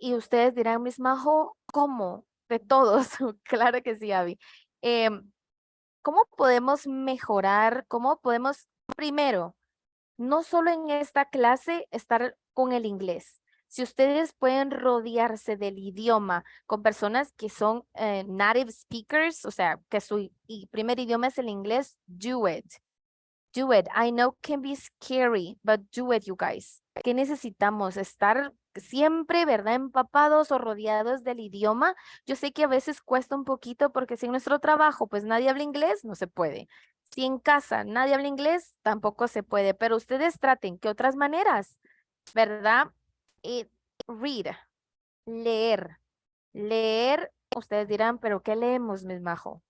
Y ustedes dirán, Miss Majo, ¿cómo? De todos. Claro que sí, Abby. ¿Cómo podemos mejorar? ¿Cómo podemos, primero, no solo en esta clase estar con el inglés? Si ustedes pueden rodearse del idioma con personas que son native speakers, o sea, que su primer idioma es el inglés, do it. Do it. I know can be scary, but do it, you guys. ¿Qué necesitamos? Estar siempre, ¿verdad? Empapados o rodeados del idioma. Yo sé que a veces cuesta un poquito porque si en nuestro trabajo pues nadie habla inglés, no se puede. Si en casa nadie habla inglés, tampoco se puede. Pero ustedes traten que otras maneras, ¿verdad? Read, leer. Leer, ustedes dirán, ¿pero qué leemos, Miss Majo?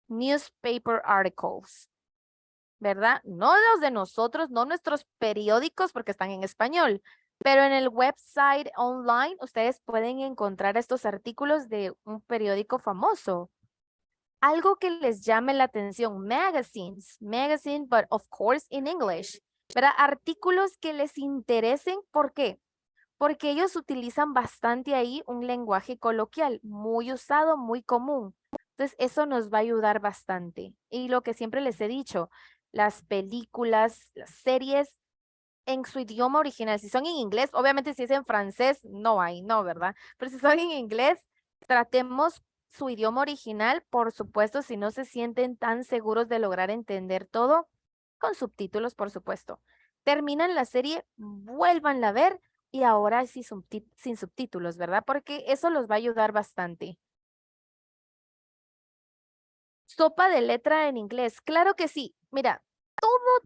Newspaper articles. ¿Verdad? No los de nosotros, no nuestros periódicos porque están en español, pero en el website online ustedes pueden encontrar estos artículos de un periódico famoso. Algo que les llame la atención, magazine, but of course in English, ¿verdad? Artículos que les interesen, ¿por qué? Porque ellos utilizan bastante ahí un lenguaje coloquial, muy usado, muy común. Entonces, eso nos va a ayudar bastante. Y lo que siempre les he dicho, las películas, las series en su idioma original. Si son en inglés, obviamente si es en francés, no hay, no, ¿verdad? Pero si son en inglés, tratemos su idioma original, por supuesto, si no se sienten tan seguros de lograr entender todo, con subtítulos, por supuesto. Terminan la serie, vuélvanla a ver y ahora sí sin subtítulos, ¿verdad? Porque eso los va a ayudar bastante. Sopa de letra en inglés. Claro que sí. Mira,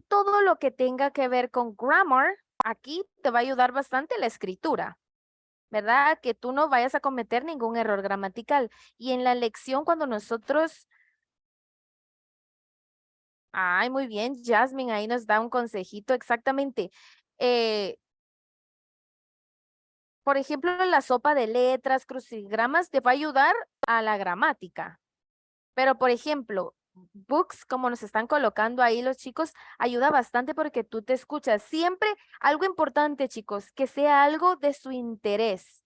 todo lo que tenga que ver con grammar, aquí te va a ayudar bastante la escritura, ¿verdad? Que tú no vayas a cometer ningún error gramatical. Y en la lección cuando nosotros... Ay, muy bien, Jasmine, ahí nos da un consejito exactamente. Por ejemplo, la sopa de letras, crucigramas, te va a ayudar a la gramática. Pero, por ejemplo, books, como nos están colocando ahí los chicos, ayuda bastante porque tú te escuchas. Siempre algo importante, chicos, que sea algo de su interés.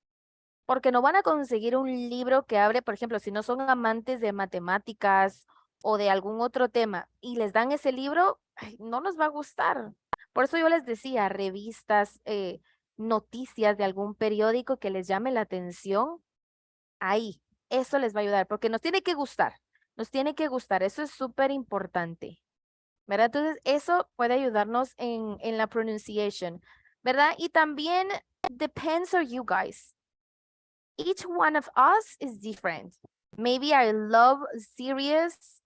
Porque no van a conseguir un libro que hable, por ejemplo, si no son amantes de matemáticas o de algún otro tema y les dan ese libro, ay, no nos va a gustar. Por eso yo les decía, revistas, noticias de algún periódico que les llame la atención, ahí, eso les va a ayudar, porque nos tiene que gustar, eso es súper importante, ¿verdad? Entonces, eso puede ayudarnos en la pronunciation, ¿verdad? Y también depends on you guys. Each one of us is different. Maybe I love series,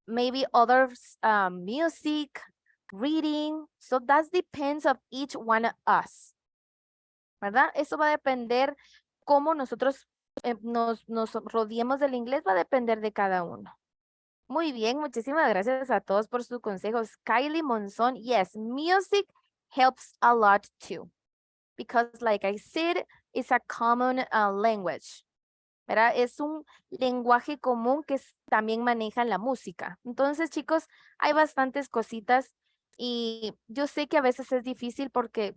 maybe others music, reading. So that depends of each one of us. ¿Verdad? Eso va a depender cómo nosotros nos rodeemos del inglés, va a depender de cada uno. Muy bien, muchísimas gracias a todos por sus consejos. Kylie Monzón, yes, music helps a lot too. Because like I said, it's a common language, ¿verdad? Es un lenguaje común que también maneja la música. Entonces, chicos, hay bastantes cositas y yo sé que a veces es difícil porque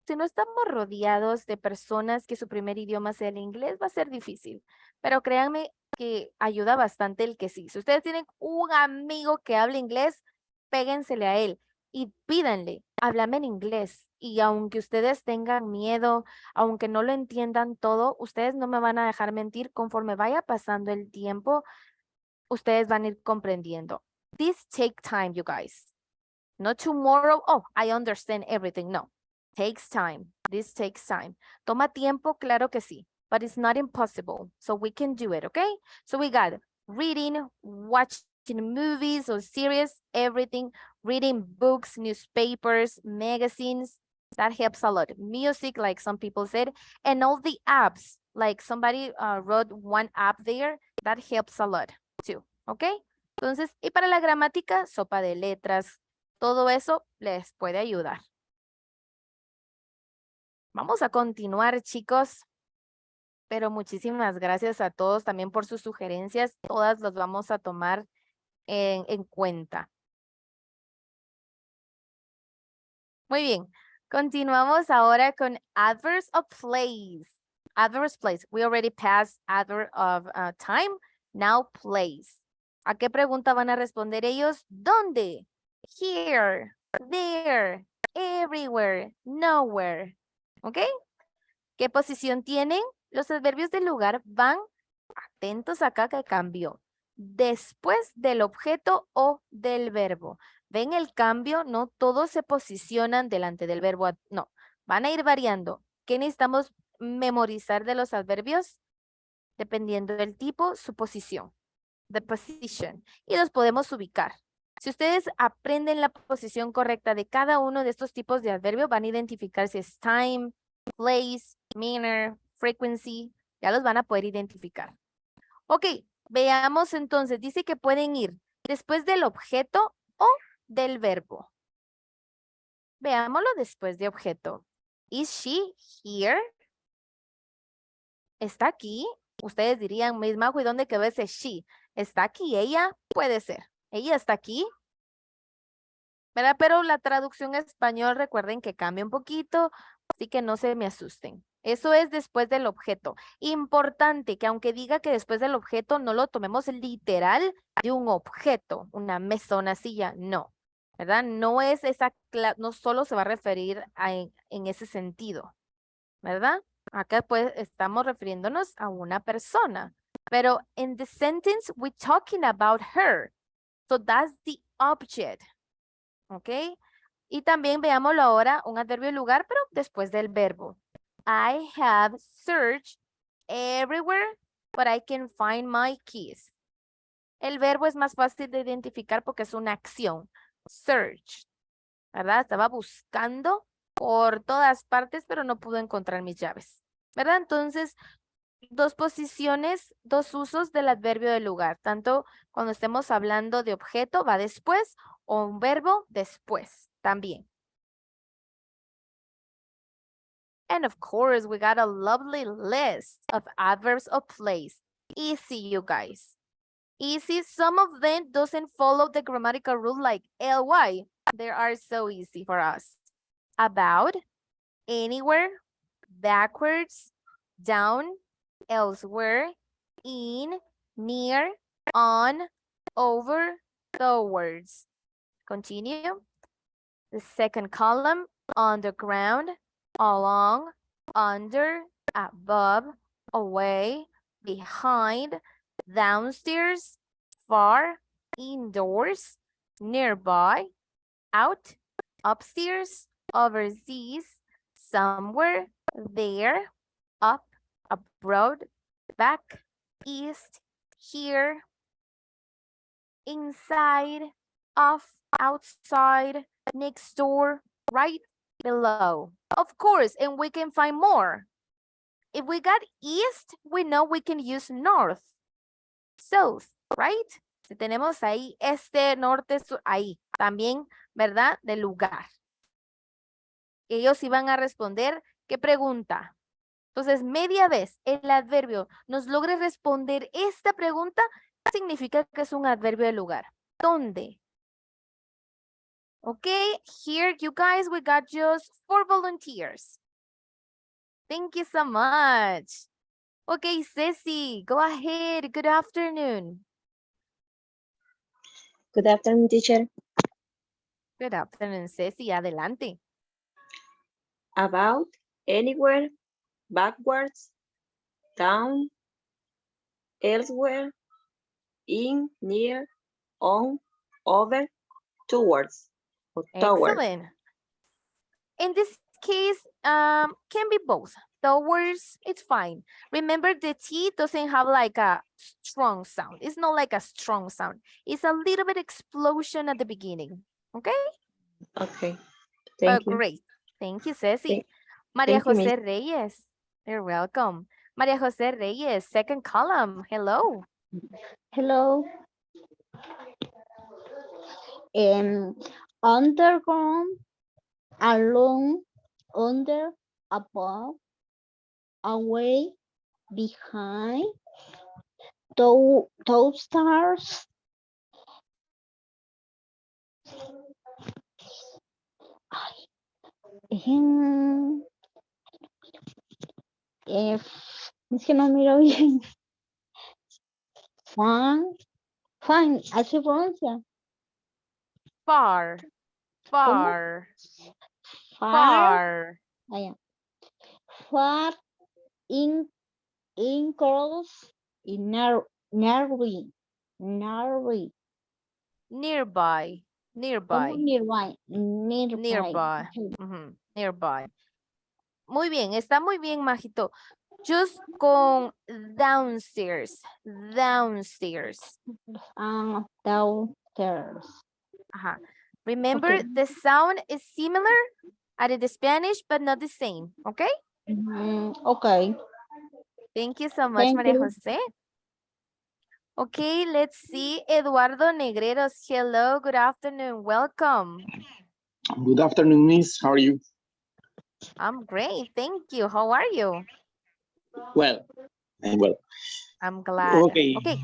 si no estamos rodeados de personas que su primer idioma sea el inglés, va a ser difícil. Pero créanme que ayuda bastante el que sí. Si ustedes tienen un amigo que habla inglés, péguensele a él y pídanle, háblame en inglés. Y aunque ustedes tengan miedo, aunque no lo entiendan todo, ustedes no me van a dejar mentir. Conforme vaya pasando el tiempo, ustedes van a ir comprendiendo. This take time, you guys. Not tomorrow, oh, I understand everything. No, takes time. This takes time. Toma tiempo, claro que sí, but it's not impossible. So we can do it, okay? So we got reading, watching movies or series, everything, reading books, newspapers, magazines, that helps a lot. Music, like some people said, and all the apps, like somebody wrote one app there, that helps a lot too, okay? Entonces, y para la gramática, sopa de letras, todo eso les puede ayudar. Vamos a continuar, chicos, pero muchísimas gracias a todos también por sus sugerencias. Todas las vamos a tomar en cuenta. Muy bien, continuamos ahora con adverbs of place. Adverbs place. We already passed adverb of time. Now place. ¿A qué pregunta van a responder ellos? ¿Dónde? Here, there, everywhere, nowhere. ¿Ok? ¿Qué posición tienen? Los adverbios del lugar van, atentos acá que cambió, después del objeto o del verbo. ¿Ven el cambio? No todos se posicionan delante del verbo. No, van a ir variando. ¿Qué necesitamos memorizar de los adverbios? Dependiendo del tipo, su posición. The position. Y los podemos ubicar. Si ustedes aprenden la posición correcta de cada uno de estos tipos de adverbios, van a identificar si es time, place, manner, frequency. Ya los van a poder identificar. Ok, veamos entonces. Dice que pueden ir después del objeto o del verbo. Veámoslo después de objeto. Is she here? ¿Está aquí? Ustedes dirían, Miss Majo, ¿y dónde quedó ese she? ¿Está aquí ella? Puede ser. ¿Ella está aquí? ¿Verdad? Pero la traducción en español, recuerden que cambia un poquito, así que no se me asusten. Eso es después del objeto. Importante que aunque diga que después del objeto, no lo tomemos literal de un objeto, una mesa, una silla, no. ¿Verdad? No es esa, no solo se va a referir en ese sentido. ¿Verdad? Acá pues estamos refiriéndonos a una persona. Pero en the sentence, we're talking about her. So that's the object. ¿Ok? Y también veámoslo ahora, un adverbio lugar, pero después del verbo. I have searched everywhere, but I can find my keys. El verbo es más fácil de identificar porque es una acción. Search. ¿Verdad? Estaba buscando por todas partes, pero no pudo encontrar mis llaves. ¿Verdad? Entonces, dos posiciones, dos usos del adverbio de lugar. Tanto cuando estemos hablando de objeto, va después, o un verbo después también. And of course, we got a lovely list of adverbs of place. Easy, you guys. Easy. Some of them doesn't follow the grammatical rule like ly. They are so easy for us. About, anywhere, backwards, down, elsewhere, in, near, on, over, towards. Continue. The second column, underground, along, under, above, away, behind, downstairs, far, indoors, nearby, out, upstairs, overseas, somewhere, there, up, abroad, back, east, here, inside, off, outside, next door, right below. Of course, and we can find more. If we got east, we know we can use north, south, right? Si tenemos ahí este, norte, sur, ahí también, ¿verdad? Del lugar. Ellos iban a responder, ¿qué pregunta? Entonces, media vez el adverbio nos logre responder esta pregunta, significa que es un adverbio de lugar. ¿Dónde? Okay, here you guys, we got just 4 volunteers. Thank you so much. Okay, Ceci, go ahead. Good afternoon. Good afternoon, teacher. Good afternoon, Ceci. Adelante. About, anywhere, backwards, down, elsewhere, in, near, on, over, towards, or toward. Excellent. In this case, can be both. Towards, it's fine. Remember, the T doesn't have like a strong sound. It's not like a strong sound. It's a little bit explosion at the beginning. Okay? Okay. Thank you. Great. Thank you, Ceci. Thank- Maria thank you, Jose Reyes. You're welcome. Maria Jose Reyes, second column. Hello. Hello. Underground, along, under, above, away, behind, toasters, es que no miro bien. Fine, así pronuncia. Far. Far. Far. Allá. Far, in close, in nearby. Nearby. Nearby. ¿Cómo nearby? Nearby. Okay. Ujú, nearby. Muy bien, está muy bien, Majito. Just con downstairs. Downstairs. Downstairs. Ajá. Remember, Okay. the sound is similar at the Spanish, but not the same. Okay? Okay. Thank you so much, Thank Maria you. Jose. Okay, let's see. Eduardo Negreros. Hello, good afternoon. Welcome. Good afternoon, Miss. How are you? I'm great. Thank you. How are you? Well, I'm well. I'm glad. Okay. Okay,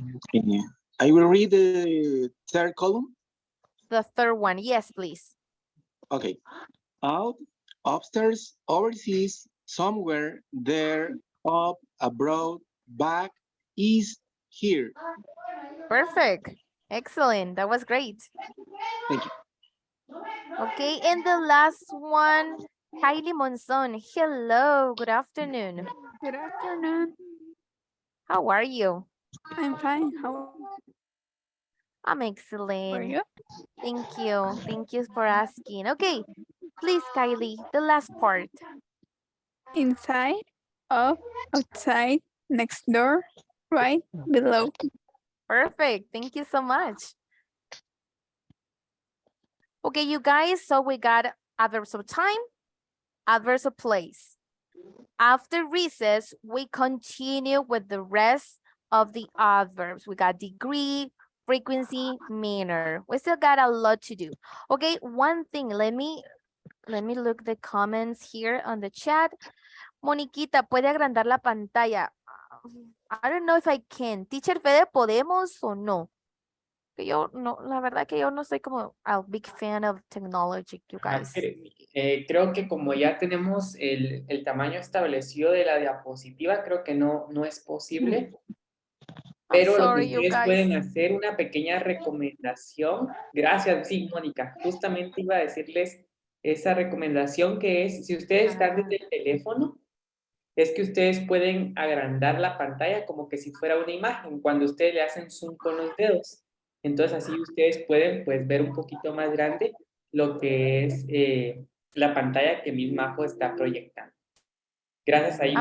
I will read the third column. the third one. Yes, please. Okay. Out, upstairs, overseas, somewhere, there, up, abroad, back, east, here. Perfect. Excellent. That was great. Thank you. Okay, and the last one, Kylie Monzon. Hello, good afternoon. Good afternoon. How are you? I'm fine. How I'm are excellent. you? Thank you. Thank you for asking. Okay, please, Kylie, the last part. Inside, up, outside, next door, right, below. Perfect. Thank you so much. Okay, you guys, so we got adverbs of time, adverbs of place. After recess, we continue with the rest of the adverbs. We got degree, frequency, manner. We still got a lot to do. Okay, one thing, let me look the comments here on the chat. Moniquita, ¿puede agrandar la pantalla? I don't know if I can. Teacher Fede, ¿podemos o no? Que yo no, la verdad que yo no soy como a big fan of technology, you guys. Creo que como ya tenemos el tamaño establecido de la diapositiva, creo que no es posible. Pero lo que ustedes pueden hacer una pequeña recomendación. Gracias, sí, Mónica. Justamente iba a decirles esa recomendación que es, si ustedes están desde el teléfono, es que ustedes pueden agrandar la pantalla como que si fuera una imagen cuando ustedes le hacen zoom con los dedos. Entonces así ustedes pueden pues ver un poquito más grande lo que es la pantalla que Miss Majo está proyectando. Gracias ahí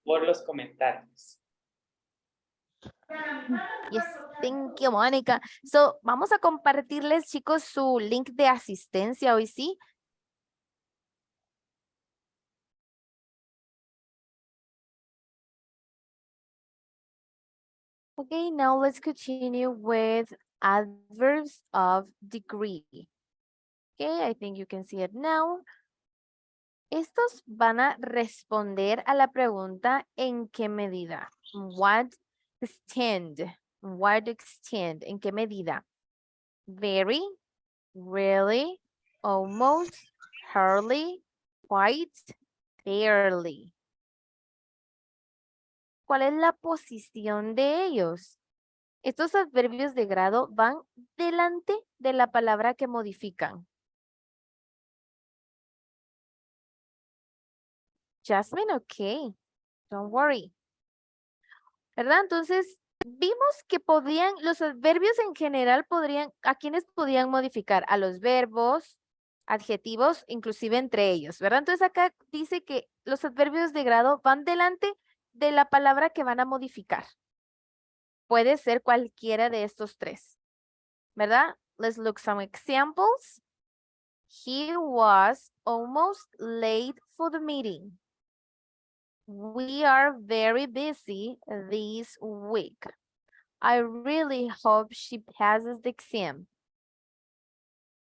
por los comentarios. Yes, thank you, Mónica. So, vamos a compartirles, chicos, su link de asistencia hoy, ¿sí? Okay, now let's continue with adverbs of degree. Okay, I think you can see it now. Estos van a responder a la pregunta ¿en qué medida? What extent? What extent? ¿En qué medida? Very, really, almost, hardly, quite, barely. ¿Cuál es la posición de ellos? Estos adverbios de grado van delante de la palabra que modifican. Jasmine, ok. Don't worry. ¿Verdad? Entonces, vimos que los adverbios en general ¿a quiénes podían modificar? A los verbos, adjetivos, inclusive entre ellos, ¿verdad? Entonces acá dice que los adverbios de grado van delante de la palabra que van a modificar. Puede ser cualquiera de estos tres, ¿verdad? Let's look some examples. He was almost late for the meeting. We are very busy this week. I really hope she passes the exam.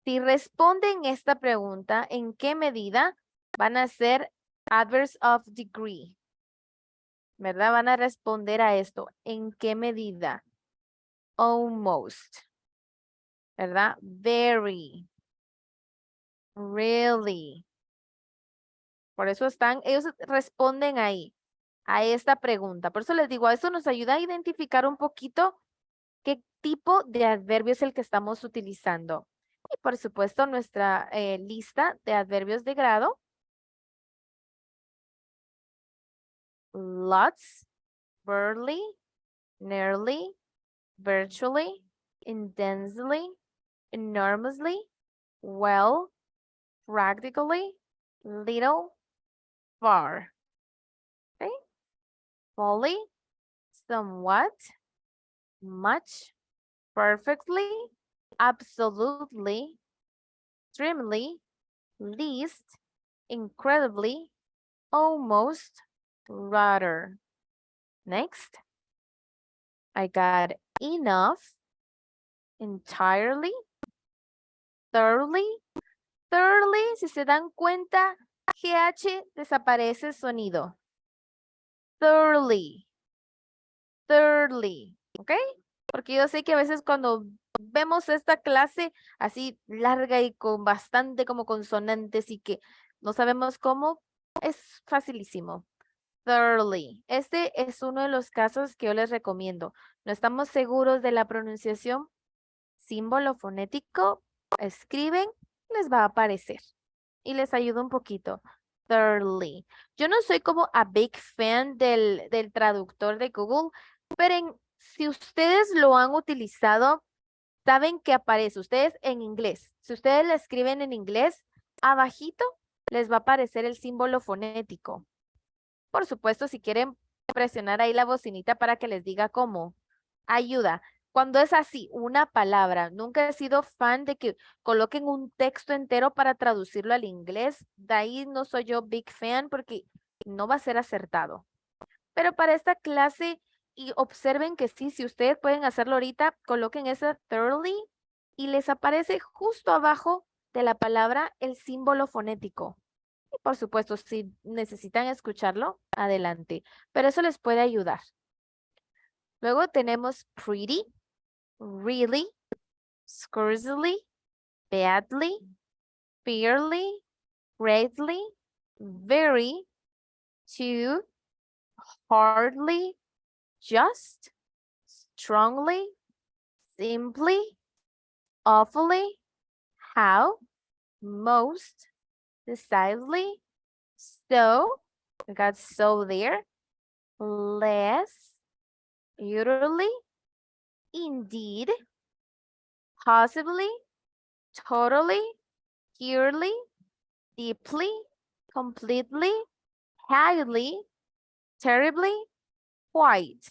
Si responden esta pregunta, ¿en qué medida van a ser adverbs of degree? ¿Verdad? Van a responder a esto. ¿En qué medida? Almost. ¿Verdad? Very. Really. Por eso ellos responden ahí, a esta pregunta. Por eso les digo, eso nos ayuda a identificar un poquito qué tipo de adverbio es el que estamos utilizando. Y por supuesto, nuestra lista de adverbios de grado. Lots, barely, nearly, virtually, intensely, enormously, well, practically, little, far. Okay. Fully, somewhat, much, perfectly, absolutely, extremely, least, incredibly, almost, rather. Next. I got enough, entirely, thoroughly. Thoroughly, si se dan cuenta, GH desaparece el sonido. Thoroughly. Thoroughly. ¿Ok? Porque yo sé que a veces cuando vemos esta clase así larga y con bastante como consonantes y que no sabemos cómo, es facilísimo. Thoroughly. Este es uno de los casos que yo les recomiendo. No estamos seguros de la pronunciación. Símbolo fonético, escriben, les va a aparecer. Y les ayuda un poquito. Thoroughly. Yo no soy como a big fan del traductor de Google, pero si ustedes lo han utilizado, saben que aparece. Ustedes en inglés. Si ustedes le escriben en inglés, abajito les va a aparecer el símbolo fonético. Por supuesto, si quieren presionar ahí la bocinita para que les diga cómo. Ayuda. Cuando es así, una palabra, nunca he sido fan de que coloquen un texto entero para traducirlo al inglés. De ahí no soy yo big fan porque no va a ser acertado. Pero para esta clase, y observen que sí, si ustedes pueden hacerlo ahorita, coloquen esa thoroughly y les aparece justo abajo de la palabra el símbolo fonético. Y Por supuesto, si necesitan escucharlo, adelante. Pero eso les puede ayudar. Luego tenemos pretty, really, scarcely, badly, fairly, greatly, very, too, hardly, just, strongly, simply, awfully, how, most, decidedly, so, we got so there, less, usually, indeed, possibly, totally, purely, deeply, completely, highly, terribly, quite.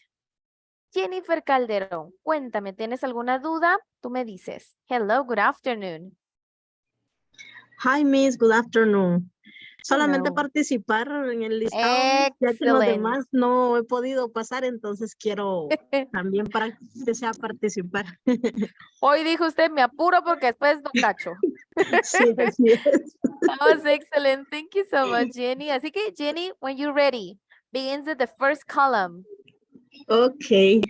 Jennifer Calderón, cuéntame, ¿tienes alguna duda? Tú me dices. Hello, good afternoon. Hi, Miss, good afternoon. Solamente Hello. participar en el listado, ya que los demás no he podido pasar, entonces quiero también para que sea participar. Hoy dijo usted, me apuro porque después no cacho. Sí, así es. That was excellent. Thank you so much, Jenny. Así que, Jenny, when you're ready, begins with the first column. Okay.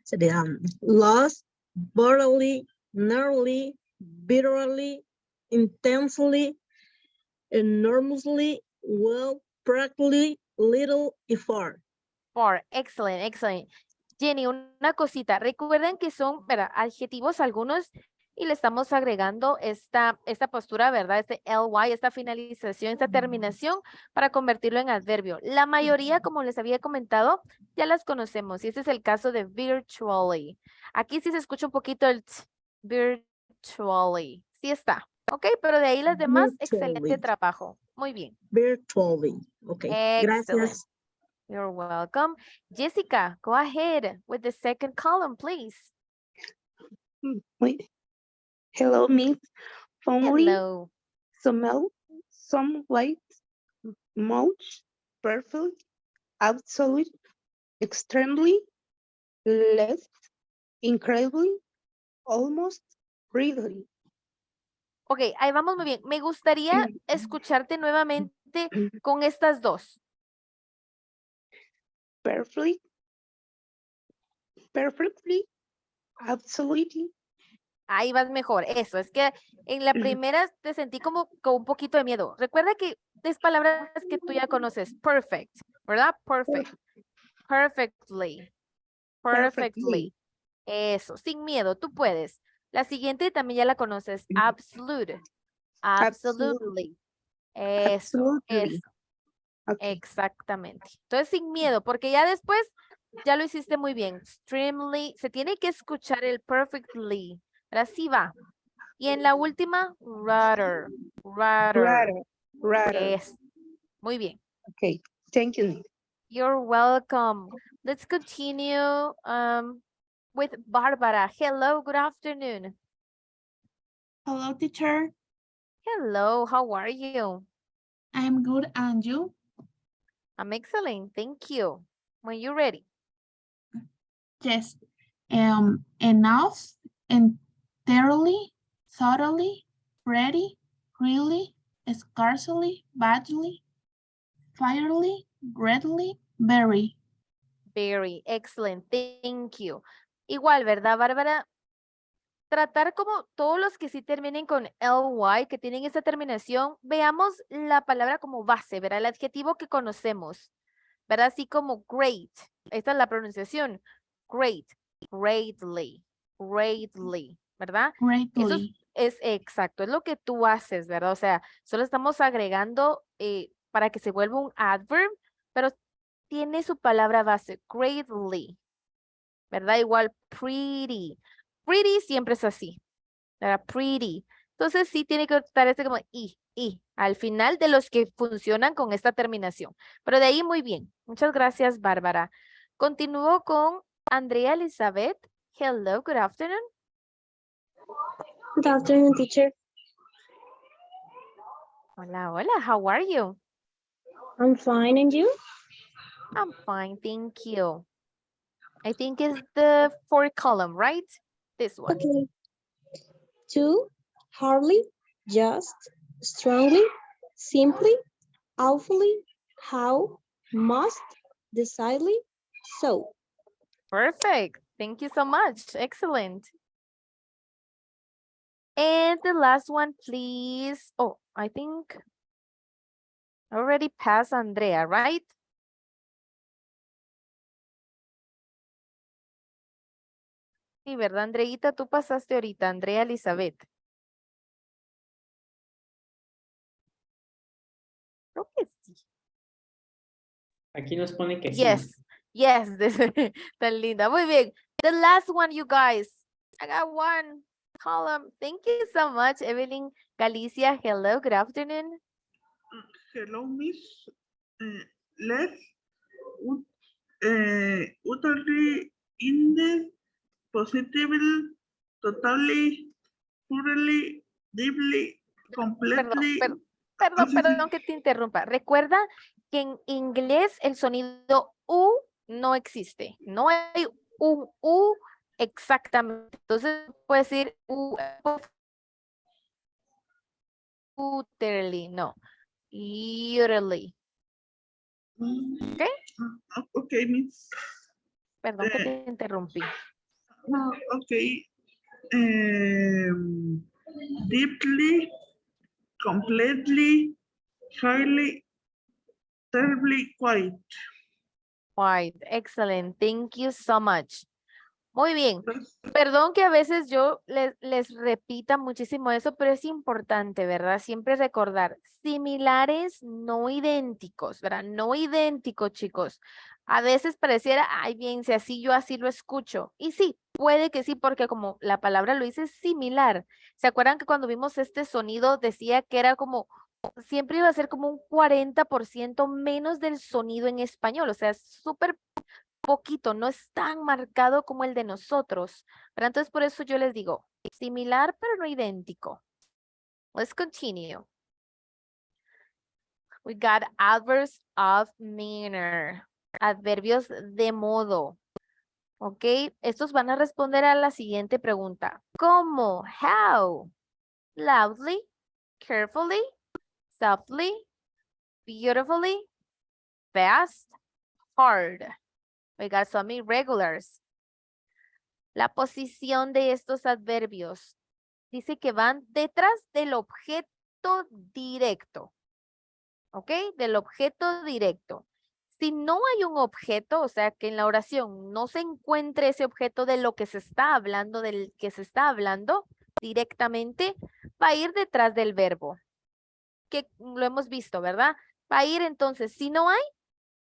Sería lost, borderly, narrowly, bitterly, intensely, enormously, well, practically, little, y far. Far, excellent, excellent. Jenny, una cosita, recuerden que son, ¿verdad?, adjetivos algunos y le estamos agregando esta postura, ¿verdad? Este ly, esta finalización, esta terminación para convertirlo en adverbio. La mayoría, como les había comentado, ya las conocemos y este es el caso de virtually. Aquí sí se escucha un poquito el virtually. Sí está, ¿ok? Pero de ahí las demás, excelente trabajo. Muy bien. Virtually, ok. Excellent. Gracias. You're welcome. Jessica, go ahead with the second column, please. Hello, Miss. Only, hello. Some white, much, perfect, absolute, extremely, less, incredibly, almost, really. Ok, ahí vamos muy bien. Me gustaría escucharte nuevamente con estas dos. Perfectly, absolutely. Ahí vas mejor. Eso, es que en la primera te sentí como con un poquito de miedo. Recuerda que es palabras que tú ya conoces. Perfect, ¿verdad? Perfect. Perfectly. Perfectly. Eso, sin miedo, tú puedes. La siguiente también ya la conoces. Absolute. Absolutely. Eso, eso. Okay. Exactamente. Entonces, sin miedo, porque ya después ya lo hiciste muy bien. Extremely, se tiene que escuchar el perfectly. Así va. Y en la última, rather. Es. Muy bien. Okay, thank you. You're welcome. Let's continue with Barbara. Hello, good afternoon. Hello, teacher. Hello, how are you? I'm good, and you? I'm excellent, thank you. When you're ready. Yes. Enough, entirely, thoroughly, ready, really, scarcely, badly, fairly, greatly, very. Very, excellent, thank you. Igual, ¿verdad, Bárbara? Tratar como todos los que sí terminen con ly, que tienen esa terminación, veamos la palabra como base, ¿verdad? El adjetivo que conocemos, ¿verdad? Así como great, esta es la pronunciación, great, greatly, greatly, ¿verdad? Greatly. Eso es exacto, es lo que tú haces, ¿verdad? O sea, solo estamos agregando para que se vuelva un adverb, pero tiene su palabra base, greatly, ¿verdad? Igual pretty. Pretty siempre es así, ¿verdad? Pretty. Entonces sí tiene que estar este como i, al final de los que funcionan con esta terminación. Pero de ahí muy bien. Muchas gracias, Bárbara. Continúo con Andrea Elizabeth. Hello, good afternoon. Good afternoon, teacher. Hola, hola, how are you? I'm fine, and you? I'm fine, thank you. I think it's the fourth column, right? This one. Okay. Too, hardly, just, strongly, simply, awfully, how, must, decidedly, so. Perfect. Thank you so much. Excellent. And the last one, please. Oh, I think I already passed Andrea, right? Sí, ¿verdad, Andreita? Tú pasaste ahorita, Andrea Elizabeth. Creo que sí. Aquí nos pone que sí. Yes, yes, tan linda. Muy bien. The last one, you guys. I got one column. Thank you so much, Evelyn Galicia. Hello, good afternoon. Hello, Miss. Let's utterly, in the positive, totally, thoroughly, deeply, completely. Perdón que te interrumpa. Recuerda que en inglés el sonido U no existe. No hay un U exactamente. Entonces puede decir utterly, no. Utterly. ¿Ok? Ok, Miss. Perdón que te interrumpí. Ok. Deeply, completely, highly, terribly, quiet. Quiet. Excellent. Thank you so much. Muy bien. Perdón que a veces yo les repita muchísimo eso, pero es importante, ¿verdad? Siempre recordar, similares, no idénticos, ¿verdad? No idénticos, chicos. A veces pareciera, ay, bien, si así yo así lo escucho. Y sí, puede que sí, porque como la palabra lo dice, es similar. ¿Se acuerdan que cuando vimos este sonido decía que era como, siempre iba a ser como un 40% menos del sonido en español? O sea, es súper poquito, no es tan marcado como el de nosotros. Pero entonces por eso yo les digo, similar pero no idéntico. Let's continue. We got adverbs of manner. Adverbios de modo. Ok, estos van a responder a la siguiente pregunta. ¿Cómo? How? Loudly, carefully, softly, beautifully, fast, hard. We got some irregulars. La posición de estos adverbios dice que van detrás del objeto directo. ¿Ok? Del objeto directo. Si no hay un objeto, o sea, que en la oración no se encuentre ese objeto de lo que se está hablando, del que se está hablando directamente, va a ir detrás del verbo. Que lo hemos visto, ¿verdad? Va a ir entonces, si no hay,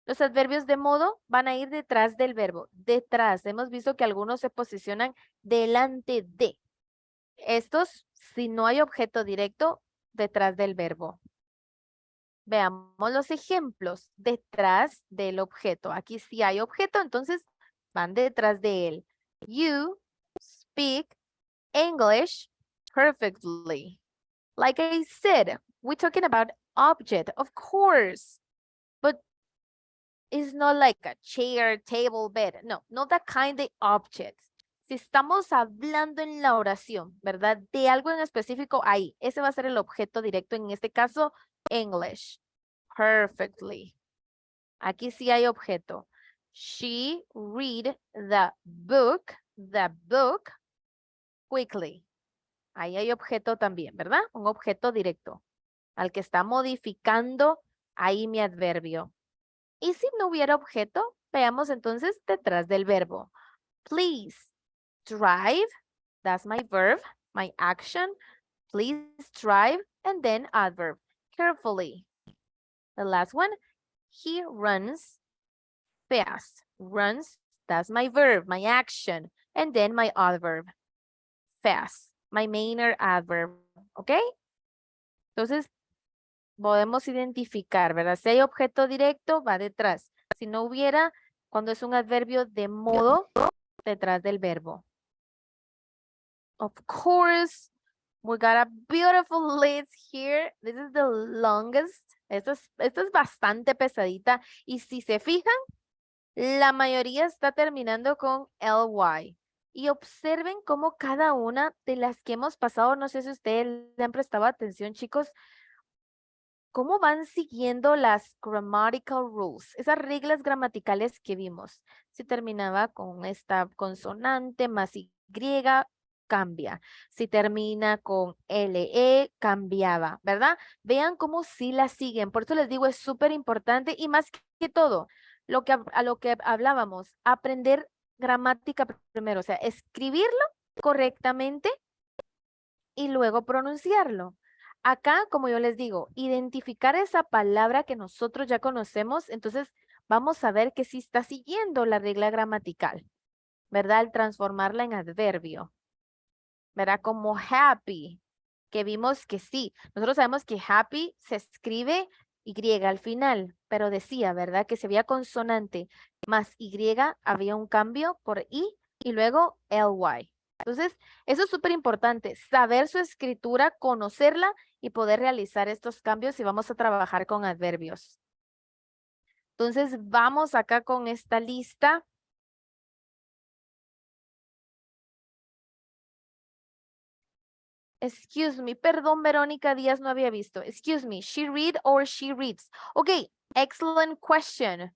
los adverbios de modo van a ir detrás del verbo. Detrás. Hemos visto que algunos se posicionan delante de. Estos, si no hay objeto directo, detrás del verbo. Veamos los ejemplos. Detrás del objeto. Aquí sí hay objeto, entonces van detrás de él. You speak English perfectly. Like I said, we're talking about object, of course. But it's not like a chair, table, bed. No, not that kind of object. Si estamos hablando en la oración, ¿verdad? De algo en específico, ahí. Ese va a ser el objeto directo, en este caso, English. Perfectly. Aquí sí hay objeto. She read the book quickly. Ahí hay objeto también, ¿verdad? Un objeto directo. Al que está modificando ahí mi adverbio. Y si no hubiera objeto, veamos entonces detrás del verbo. Please drive, that's my verb, my action. Please drive, and then adverb, carefully. The last one, he runs fast. Runs, that's my verb, my action, and then my adverb, fast, my main adverb, ¿ok? Entonces, podemos identificar, ¿verdad? Si hay objeto directo, va detrás. Si no hubiera, cuando es un adverbio de modo, detrás del verbo. Of course, we got a beautiful list here. This is the longest. Esto es bastante pesadita. Y si se fijan, la mayoría está terminando con ly. Y observen cómo cada una de las que hemos pasado, no sé si ustedes le han prestado atención, chicos, cómo van siguiendo las grammatical rules, esas reglas gramaticales que vimos. Si terminaba con esta consonante más Y, cambia. Si termina con LE, cambiaba, ¿verdad? Vean cómo sí la siguen. Por eso les digo, es súper importante y más que todo, a lo que hablábamos, aprender gramática primero, o sea, escribirlo correctamente y luego pronunciarlo. Acá, como yo les digo, identificar esa palabra que nosotros ya conocemos, entonces vamos a ver que sí está siguiendo la regla gramatical, ¿verdad? Al transformarla en adverbio, ¿verdad? Como happy, que vimos que sí. Nosotros sabemos que happy se escribe Y al final, pero decía, ¿verdad? Que se veía consonante más Y, había un cambio por I y luego LY. Entonces, eso es súper importante, saber su escritura, conocerla y poder realizar estos cambios y vamos a trabajar con adverbios. Entonces, vamos acá con esta lista. Excuse me, perdón, Verónica Díaz no había visto. Excuse me, she read or she reads? Okay, excellent question.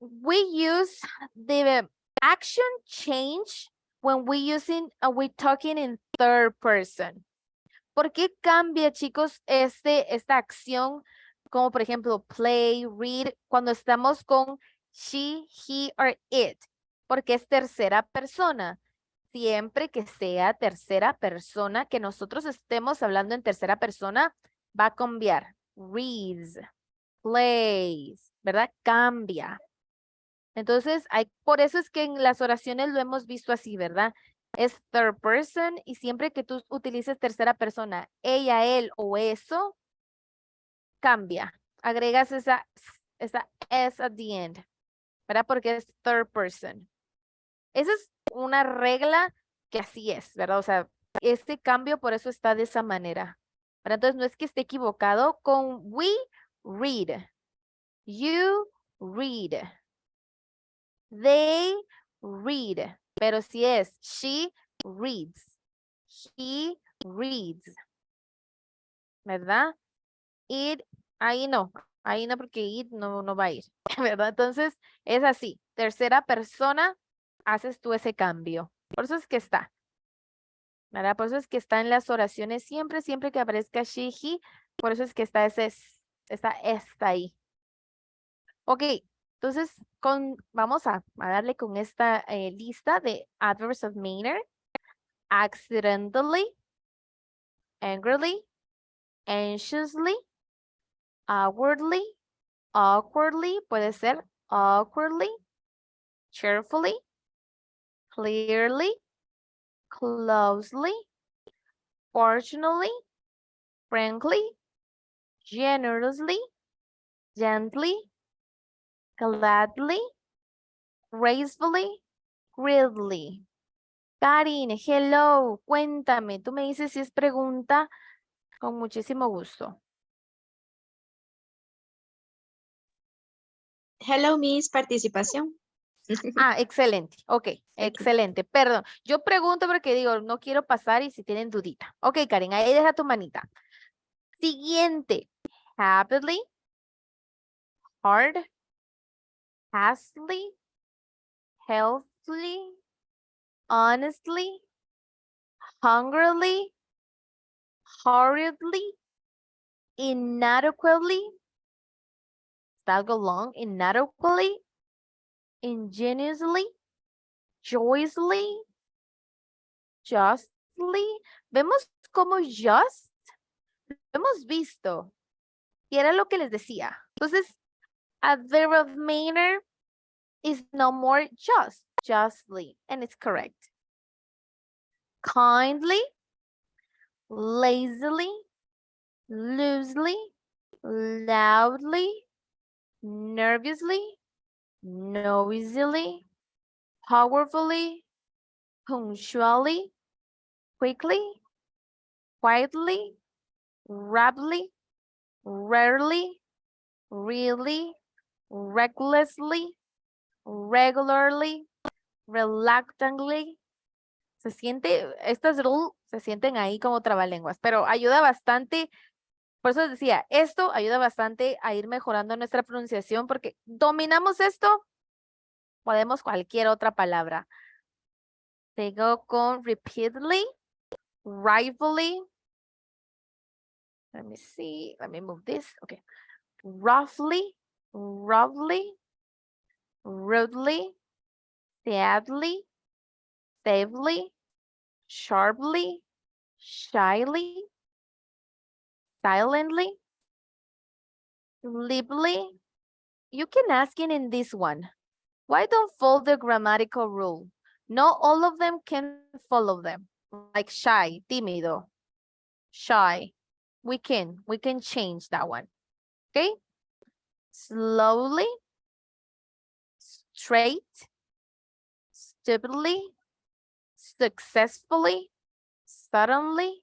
We use the action change when we're talking in third person. ¿Por qué cambia, chicos, esta acción? Como por ejemplo, play, read, cuando estamos con she, he, or it. Porque es tercera persona. Siempre que sea tercera persona, que nosotros estemos hablando en tercera persona, va a cambiar. Reads, plays, ¿verdad? Cambia. Entonces, por eso es que en las oraciones lo hemos visto así, ¿verdad? Es third person y siempre que tú utilices tercera persona, ella, él o eso, cambia. Agregas esa S at the end, ¿verdad? Porque es third person. Esa es una regla que así es, ¿verdad? O sea, este cambio por eso está de esa manera. Pero entonces no es que esté equivocado con we read, you read, they read, pero si es she reads, he reads, ¿verdad? It, ahí no porque it no va a ir, ¿verdad? Entonces es así, tercera persona, haces tú ese cambio. Por eso es que está, ¿verdad? Por eso es que está en las oraciones siempre que aparezca she, he, por eso es que está esta ahí. Ok, entonces vamos a darle con esta lista de adverbs of manner. Accidentally, angrily, anxiously, awkwardly, awkwardly, puede ser awkwardly, cheerfully, clearly, closely, fortunately, frankly, generously, gently, gladly, gracefully, gridly. Karin, hello, cuéntame, tú me dices si es pregunta, con muchísimo gusto. Hello, Miss, participación. Ah, excelente, ok, excelente, perdón. Yo pregunto porque digo, no quiero pasar y si tienen dudita. Ok, Karen, ahí deja tu manita. Siguiente, happily, hard, hastily, healthily, honestly, hungrily, hurriedly, inadequately, está algo long, inadequately, ingeniously, joyously, justly. Vemos como just, hemos visto, y era lo que les decía. Entonces, adverb of manner is no more just, justly, and it's correct. Kindly, lazily, loosely, loudly, nervously, noisily, powerfully, punctually, quickly, quietly, rapidly, rarely, really, recklessly, regularly, reluctantly. Estas rules se sienten ahí como trabalenguas, pero ayuda bastante Por eso decía, esto ayuda bastante a ir mejorando nuestra pronunciación porque dominamos esto, podemos cualquier otra palabra. Sigo con repeatedly, rivally. Let me see. Let me move this. Okay. Roughly, roughly, rudely, sadly, safely, sharply, shyly, silently, sleepily. You can ask it in this one. Why don't follow the grammatical rule? Not all of them can follow them. Like shy, tímido, shy. We can change that one. Okay? Slowly, straight, stupidly, successfully, suddenly,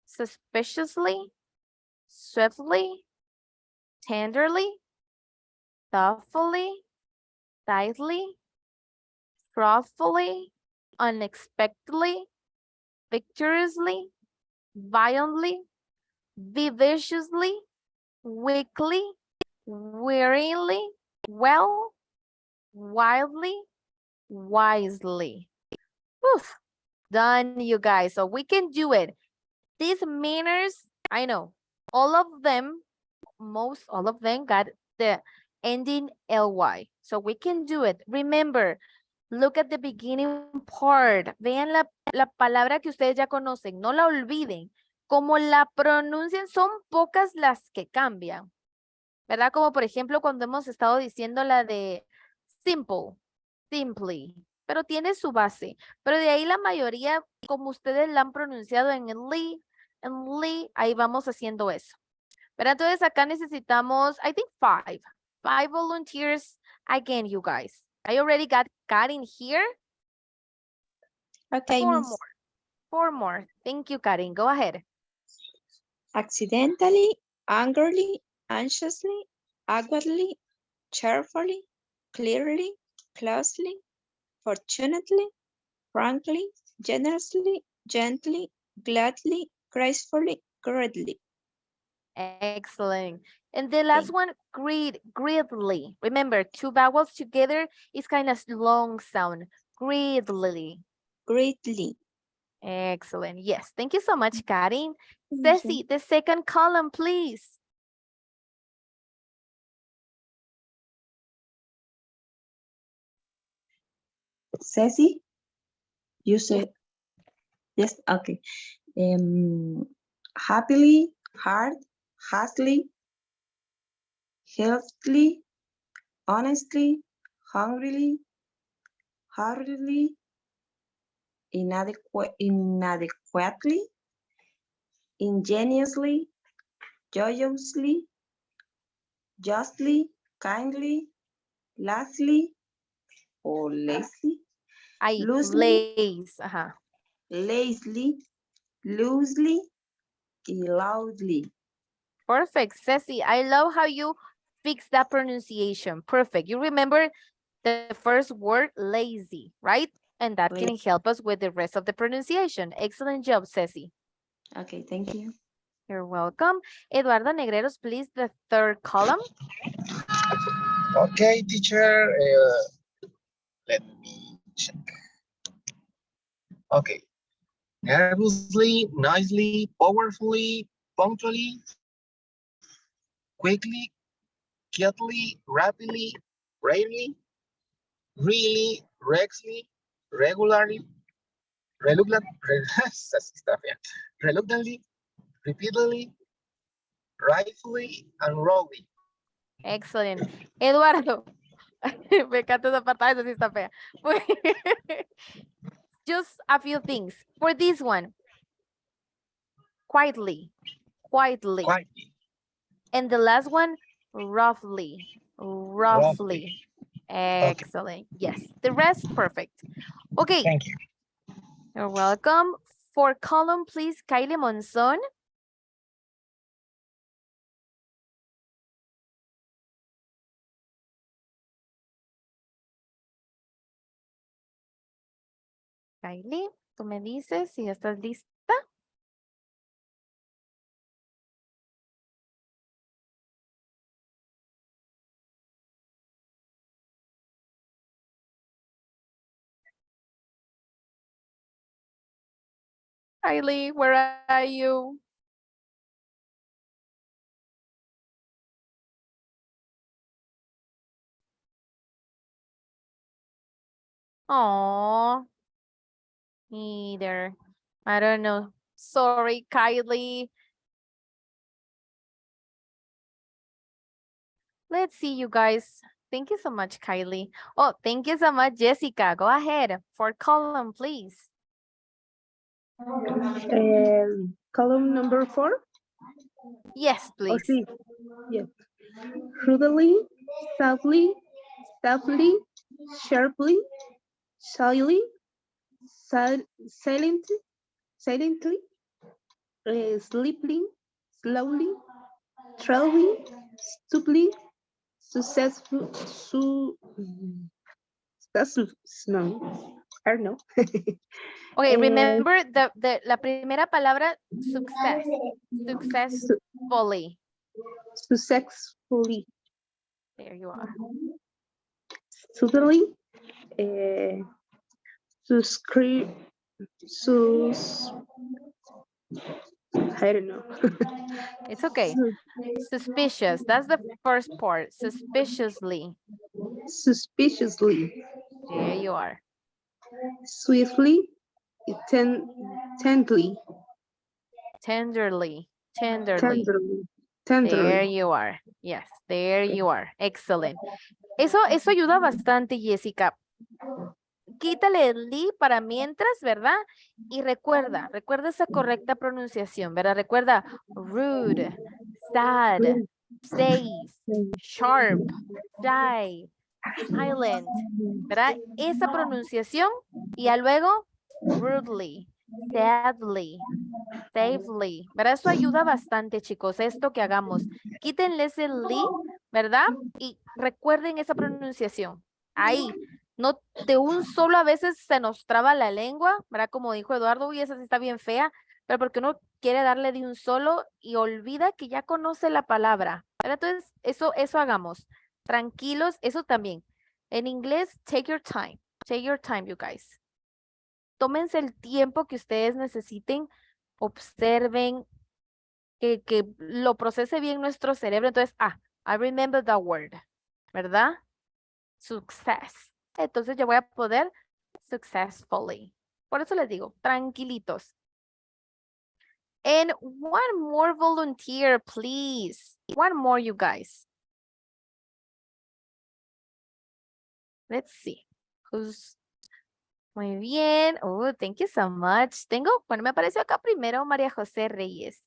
suspiciously, swiftly, tenderly, thoughtfully, tightly, thoughtfully, unexpectedly, victoriously, violently, vivaciously, weakly, wearily, well, wildly, wisely. Oof. Done, you guys. So we can do it. These manners, I know, all of them, most all of them got the ending ly. So we can do it. Remember, look at the beginning part. Vean la palabra que ustedes ya conocen. No la olviden. Como la pronuncian, son pocas las que cambian. ¿Verdad? Como por ejemplo cuando hemos estado diciendo la de simple, simply. Pero tiene su base. Pero de ahí la mayoría, como ustedes la han pronunciado en Lee, ahí vamos haciendo eso. Pero entonces acá necesitamos, I think 5 volunteers again, you guys. I already got Karen here. Okay, 4 Miss. more. 4 more. Thank you, Karen. Go ahead. Accidentally, angrily, anxiously, awkwardly, cheerfully, clearly, closely, fortunately, frankly, generously, gently, gladly, gracefully, greatly. Excellent. And the last one, greatly. Remember, 2 vowels together is kind of long sound. Greatly. Greatly. Excellent. Yes. Thank you so much, Karen. Ceci, the second column, please. Ceci, you said, yes, okay. Happily, hard, hastily, healthily, honestly, hungrily, hurriedly, inadequately, ingeniously, joyously, justly, kindly, lastly, or lazy, Ahí, loosely, lace, ajá. lazily, loosely, y loudly. Perfect, Ceci. I love how you fix that pronunciation. Perfect. You remember the first word, lazy, right? And that can help us with the rest of the pronunciation. Excellent job, Ceci. Okay, thank you. You're welcome. Eduardo Negreros, please, the third column. Okay, teacher. Let me check. Okay. Nervously, nicely, powerfully, punctually, quickly, quietly, rapidly, rarely, really, rexly, regularly, reluctantly, repeatedly, rightfully, and wrongly. Excellent. Eduardo, me encanta esa patada, esa sí está fea. Just a few things. For this one, quietly. And the last one, roughly. Excellent. Okay. Yes. The rest, perfect. Okay. Thank you. You're welcome. For column, please, Kylie Monzon. Kylie, tú me dices si estás lista. Kylie, where are you? Oh, neither. I don't know. Sorry, Kylie. Let's see, you guys. Thank you so much, Kylie. Oh, thank you so much, Jessica. Go ahead. For column, please. Column number 4. Yes, please. Sí. Yes. Rudely, softly, sharply, shyly, silently, sleepily, slowly, thoroughly, stupidly, no, I don't know. Okay, remember la primera palabra, success. Successfully. Successfully. There you are. Suddenly, I don't know. It's okay. Suspicious. That's the first part. Suspiciously. Suspiciously. There you are. Swiftly, tenderly. Tenderly. Tenderly. There you are. Yes, there you are. Excellent. Eso ayuda bastante, Jessica. Quítale el li para mientras, ¿verdad? Y recuerda esa correcta pronunciación, ¿verdad? Recuerda rude, sad, safe, sharp, shy, silent, ¿verdad? Esa pronunciación y ya luego rudely, sadly, safely, ¿verdad? Eso ayuda bastante, chicos, esto que hagamos. Quítenle ese li, ¿verdad? Y recuerden esa pronunciación. Ahí. No de un solo a veces se nos traba la lengua, ¿verdad? Como dijo Eduardo, uy, esa sí está bien fea, pero porque uno quiere darle de un solo y olvida que ya conoce la palabra, ¿verdad? Entonces, eso hagamos. Tranquilos, eso también. En inglés, take your time, you guys. Tómense el tiempo que ustedes necesiten, observen, que lo procese bien nuestro cerebro. Entonces, I remember that word, ¿verdad? Success. Entonces yo voy a poder successfully. Por eso les digo, tranquilitos. And one more volunteer, please. One more, you guys. Let's see. Who's... Muy bien. Oh, thank you so much. Bueno, me apareció acá primero María José Reyes.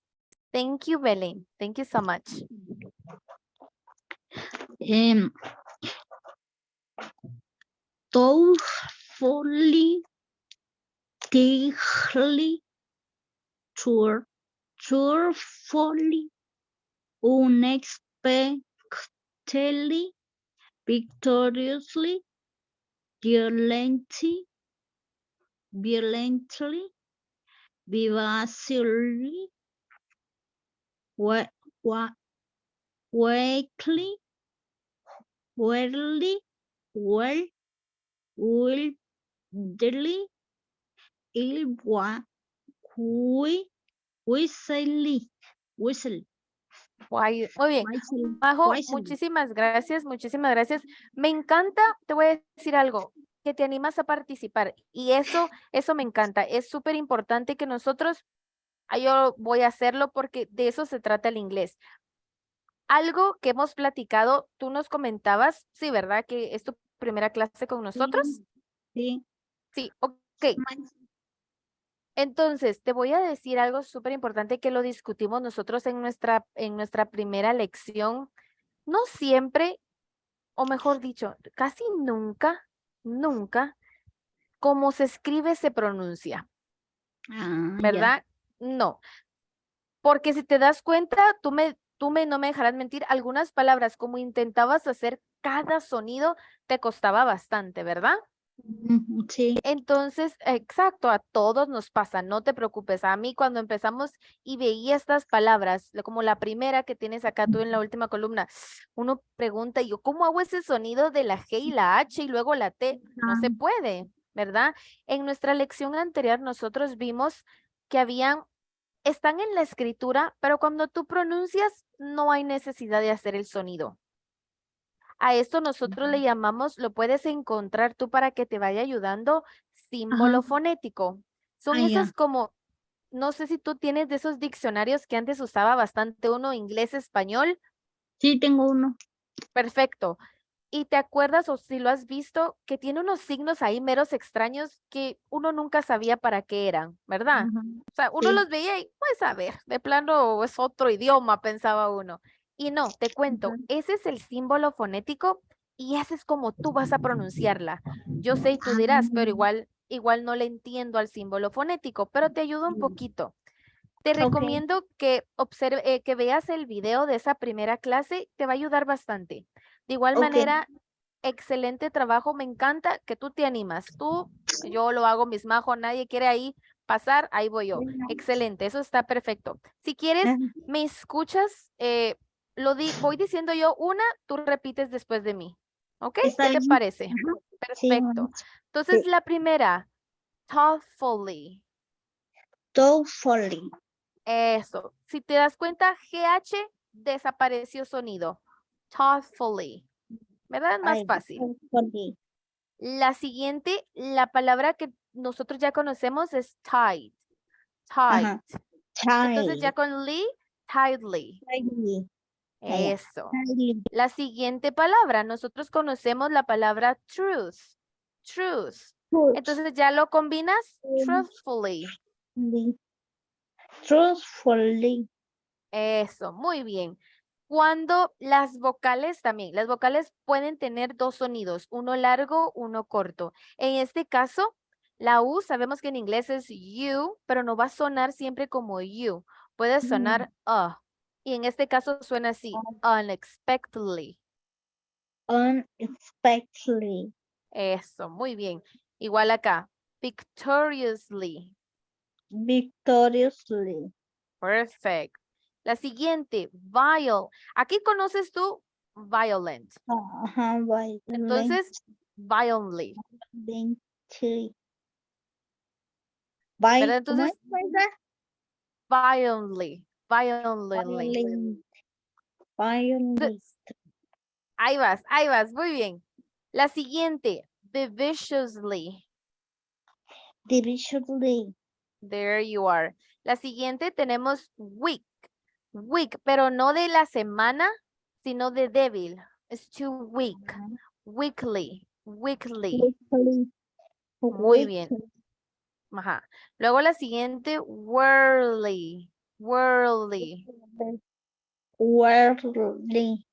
Thank you, Belén. Thank you so much. Thoughtfully, tightly, truthfully, unexpectedly, victoriously, violently, vivaciously, weakly, weirdly, wildly, whistly. Muy bien. Majo, muchísimas gracias. Me encanta, te voy a decir algo, que te animas a participar. Y eso me encanta. Es súper importante que nosotros, yo voy a hacerlo porque de eso se trata el inglés. Algo que hemos platicado, tú nos comentabas, sí, ¿verdad? Que es tu primera clase con nosotros. Sí. Sí, ok. Entonces, te voy a decir algo súper importante que lo discutimos nosotros en nuestra primera lección. No siempre, o mejor dicho, casi nunca, como se escribe se pronuncia. ¿Verdad? No. Porque si te das cuenta, no me dejarás mentir, algunas palabras, como intentabas hacer cada sonido, te costaba bastante, ¿verdad? Sí. Entonces, exacto, a todos nos pasa, no te preocupes. A mí cuando empezamos y veía estas palabras, como la primera que tienes acá tú en la última columna, uno pregunta, yo, ¿cómo hago ese sonido de la G y la H y luego la T? No se puede, ¿verdad? En nuestra lección anterior nosotros vimos que están en la escritura, pero cuando tú pronuncias no hay necesidad de hacer el sonido. A esto nosotros le llamamos, lo puedes encontrar tú para que te vaya ayudando, símbolo fonético. Son esas como, no sé si tú tienes de esos diccionarios que antes usaba bastante uno, inglés-español. Sí, tengo uno. Perfecto. Y te acuerdas o si lo has visto, que tiene unos signos ahí meros extraños que uno nunca sabía para qué eran, ¿verdad? O sea, uno los veía y pues a ver, de plano es otro idioma, pensaba uno. Y no, te cuento, ese es el símbolo fonético y ese es como tú vas a pronunciarla. Yo sé y tú dirás, pero igual no le entiendo al símbolo fonético, pero te ayuda un poquito. Te recomiendo que que veas el video de esa primera clase, te va a ayudar bastante. De igual manera, excelente trabajo, me encanta que tú te animas. Yo lo hago mismajo, nadie quiere ahí pasar, ahí voy yo. Excelente, eso está perfecto. Si quieres, me escuchas, voy diciendo yo una, tú repites después de mí. ¿Ok? ¿Qué te parece? Perfecto. Entonces, la primera, thoughtfully. Thoughtfully. Eso. Si te das cuenta, GH desapareció sonido. Thoughtfully. ¿Verdad? Más fácil. Thoughtfully. La siguiente, la palabra que nosotros ya conocemos es tight. Tight. Entonces ya con Lee, tightly. Eso. La siguiente palabra, nosotros conocemos la palabra truth. Truth. Entonces ya lo combinas truthfully. Truthfully. Eso, muy bien. Cuando las vocales también, las vocales pueden tener dos sonidos, uno largo, uno corto. En este caso, la U sabemos que en inglés es you, pero no va a sonar siempre como you. Puede sonar y en este caso suena así, unexpectedly. Unexpectedly. Eso, muy bien. Igual acá, victoriously. Victoriously. Perfect. La siguiente, vile. Aquí conoces tú violent. Violent. Entonces, violently. ¿Verdad? Entonces, violently. Violently. Violently. Ahí vas, muy bien. La siguiente, viciously. Viciously. There you are. La siguiente tenemos weak. Weak, pero no de la semana, sino de débil. It's too weak. Weakly. Muy bien. Ajá. Luego la siguiente, worldly.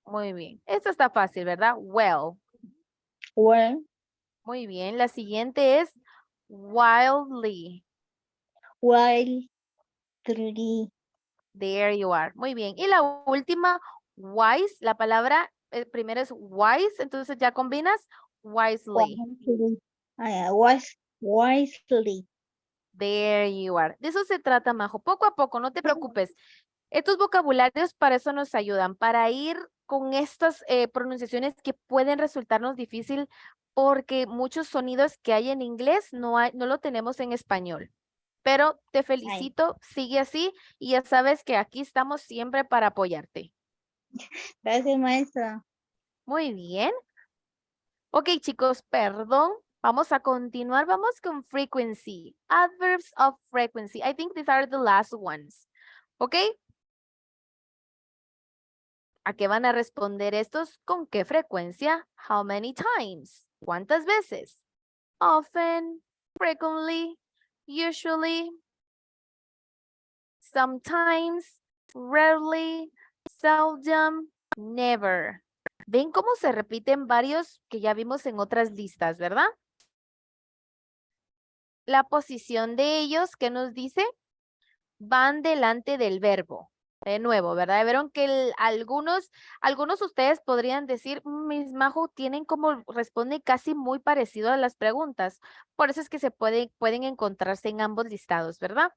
Muy bien. Esto está fácil, ¿verdad? Well. Muy bien. La siguiente es wildly. There you are. Muy bien. Y la última, wise. La palabra primero es wise, entonces ya combinas wisely. Wisely. There you are. De eso se trata, Majo. Poco a poco, no te preocupes. Estos vocabularios para eso nos ayudan, para ir con estas pronunciaciones que pueden resultarnos difícil porque muchos sonidos que hay en inglés no lo tenemos en español. Pero te felicito, sigue así y ya sabes que aquí estamos siempre para apoyarte. Gracias, maestra. Muy bien. Ok, chicos, perdón. Vamos a continuar. Vamos con frequency. Adverbs of frequency. I think these are the last ones. Ok. ¿A qué van a responder estos? ¿Con qué frecuencia? How many times? ¿Cuántas veces? Often, frequently, usually, sometimes, rarely, seldom, never. ¿Ven cómo se repiten varios que ya vimos en otras listas, verdad? La posición de ellos, ¿qué nos dice? Van delante del verbo. De nuevo, ¿verdad? Vieron que algunos ustedes podrían decir, Miss Majo, tienen como, responde casi muy parecido a las preguntas. Por eso es que se pueden encontrarse en ambos listados, ¿verdad?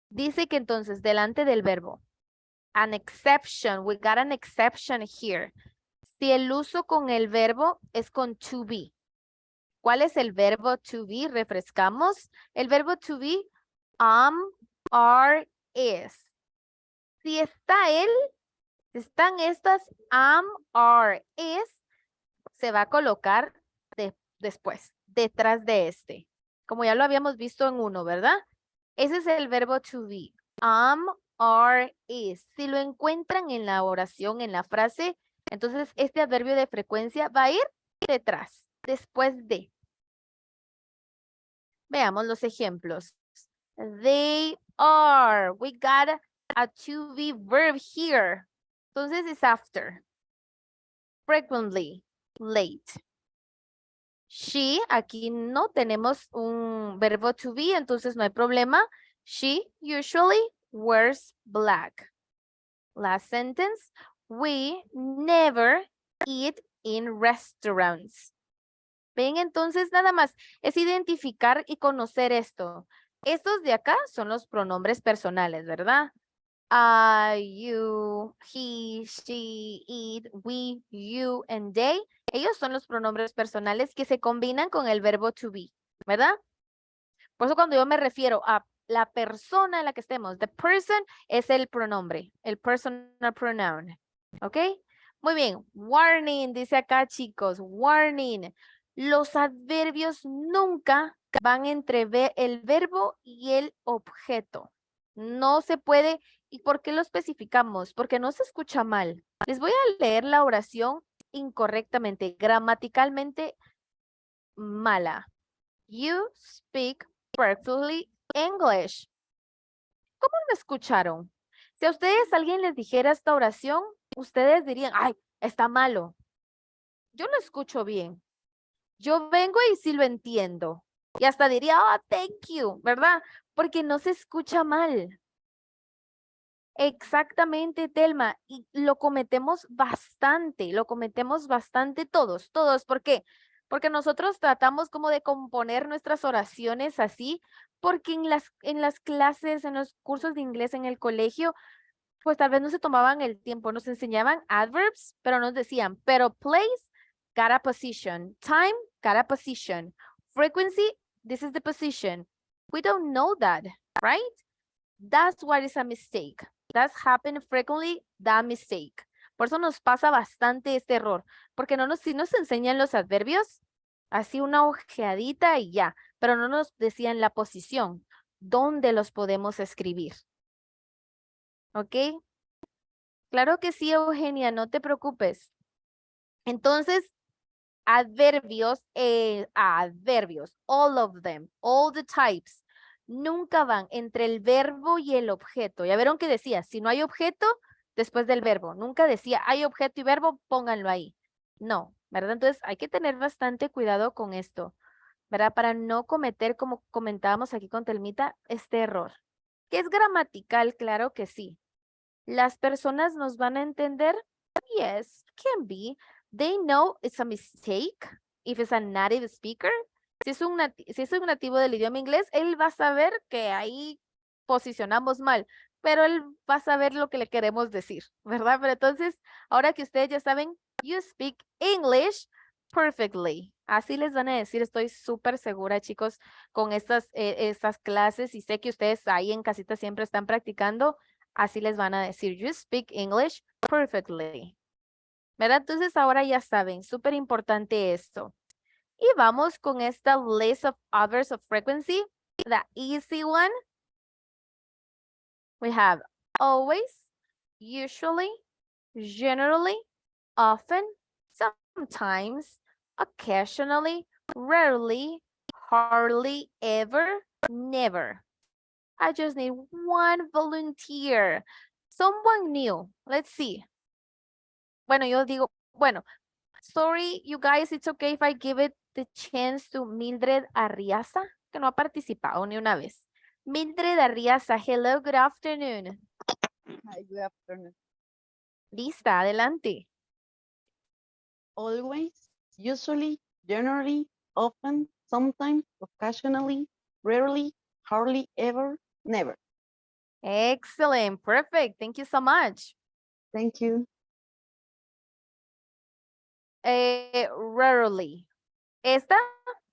Dice que entonces, delante del verbo. An exception, we got an exception here. Si el uso con el verbo es con to be. ¿Cuál es el verbo to be? Refrescamos. El verbo to be Are, is. Si está él, si están estas are, is, se va a colocar después, detrás de este. Como ya lo habíamos visto en uno, ¿verdad? Ese es el verbo to be. Are, is. Si lo encuentran en la oración, en la frase, entonces este adverbio de frecuencia va a ir detrás, después de. Veamos los ejemplos. They are. We got a to be verb here. Entonces es after. Frequently. Late. She, aquí no tenemos un verbo to be, entonces no hay problema. She usually wears black. Last sentence. We never eat in restaurants. Ven, entonces nada más es identificar y conocer esto. Estos de acá son los pronombres personales, ¿verdad? I, you, he, she, it, we, you, and they. Ellos son los pronombres personales que se combinan con el verbo to be, ¿verdad? Por eso cuando yo me refiero a la persona en la que estemos, the person es el pronombre, el personal pronoun, ¿ok? Muy bien, warning, dice acá chicos, warning. Los adverbios nunca van entre el verbo y el objeto. No se puede. ¿Y por qué lo especificamos? Porque no se escucha mal. Les voy a leer la oración incorrectamente, gramaticalmente mala. You speak perfectly English. ¿Cómo lo escucharon? Si a ustedes alguien les dijera esta oración, ustedes dirían, ay, está malo. Yo lo escucho bien. Yo vengo y sí lo entiendo. Y hasta diría, oh, thank you, ¿verdad? Porque no se escucha mal. Exactamente, Telma. Y lo cometemos bastante todos. ¿Por qué? Porque nosotros tratamos como de componer nuestras oraciones así, porque en las clases, en los cursos de inglés en el colegio, pues tal vez no se tomaban el tiempo, nos enseñaban adverbs, pero nos decían, pero place, got a position, time, got a position, frequency, this is the position. We don't know that, right? That's what is a mistake. That's happened frequently, that mistake. Por eso nos pasa bastante este error, porque si nos enseñan los adverbios, así una ojeadita y ya, pero no nos decían la posición, dónde los podemos escribir. ¿Ok? Claro que sí, Eugenia, no te preocupes. Entonces, adverbios, all of them, all the types, nunca van entre el verbo y el objeto. Ya vieron que decía, si no hay objeto, después del verbo. Nunca decía, hay objeto y verbo, pónganlo ahí. No, ¿verdad? Entonces, hay que tener bastante cuidado con esto, ¿verdad? Para no cometer, como comentábamos aquí con Telmita, este error. ¿Que es gramatical? Claro que sí. ¿Las personas nos van a entender? Yes, can be. They know it's a mistake if it's a native speaker. Si es un nativo del idioma inglés, él va a saber que ahí posicionamos mal, pero él va a saber lo que le queremos decir, ¿verdad? Pero entonces, ahora que ustedes ya saben, you speak English perfectly. Así les van a decir, estoy súper segura, chicos, con estas clases, y sé que ustedes ahí en casita siempre están practicando. Así les van a decir, you speak English perfectly. ¿Verdad? Entonces ahora ya saben, súper importante esto. Y vamos con esta list of others of frequency. The easy one. We have always, usually, generally, often, sometimes, occasionally, rarely, hardly, ever, never. I just need one volunteer. Someone new. Let's see. Bueno, yo digo, bueno, sorry, you guys, it's okay if I give it the chance to Mildred Arriaza, que no ha participado ni una vez. Mildred Arriaza, hello, good afternoon. Hi, good afternoon. Lista, adelante. Always, usually, generally, often, sometimes, occasionally, rarely, hardly, ever, never. Excellent, perfect. Thank you so much. Thank you. Rarely. Esta,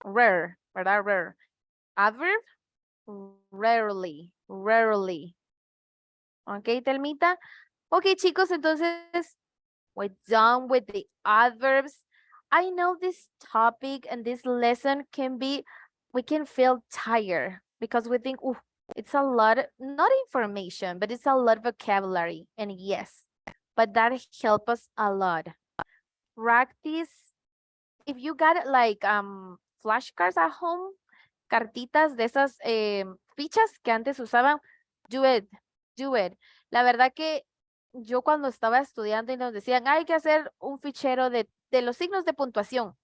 rare, ¿verdad? Rare. Adverb, rarely, rarely. Ok, Telmita. Ok, chicos, entonces we're done with the adverbs. I know this topic and this lesson can be, we can feel tired because we think, oh, it's a lot, not information, but it's a lot of vocabulary. And yes, but that helps us a lot. Practice. If you got like flashcards at home, cartitas de esas fichas que antes usaban, do it, do it. La verdad que yo cuando estaba estudiando y nos decían, hay que hacer un fichero de los signos de puntuación.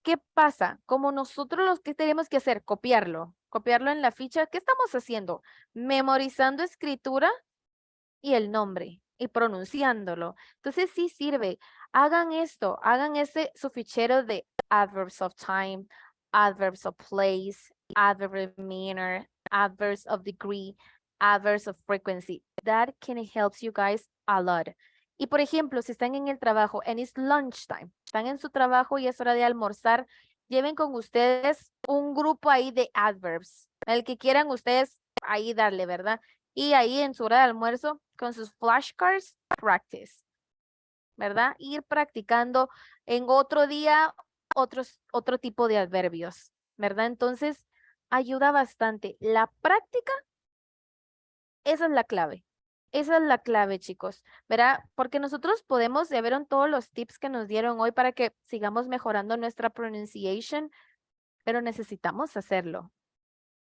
¿Qué pasa? Como nosotros los que tenemos que hacer, copiarlo en la ficha, ¿qué estamos haciendo? Memorizando escritura y el nombre y pronunciándolo. Entonces sí sirve. Hagan esto, hagan su fichero de adverbs of time, adverbs of place, adverb of manner, adverbs of degree, adverbs of frequency. That can help you guys a lot. Y por ejemplo, si están en el trabajo and it's lunchtime, están en su trabajo y es hora de almorzar, lleven con ustedes un grupo ahí de adverbs, el que quieran ustedes ahí darle, ¿verdad? Y ahí en su hora de almuerzo, con sus flashcards, practice, ¿verdad? Ir practicando en otro día otro tipo de adverbios, ¿verdad? Entonces, ayuda bastante. La práctica, esa es la clave. Esa es la clave, chicos, ¿verdad? Porque nosotros podemos, ya vieron todos los tips que nos dieron hoy para que sigamos mejorando nuestra pronunciation, pero necesitamos hacerlo,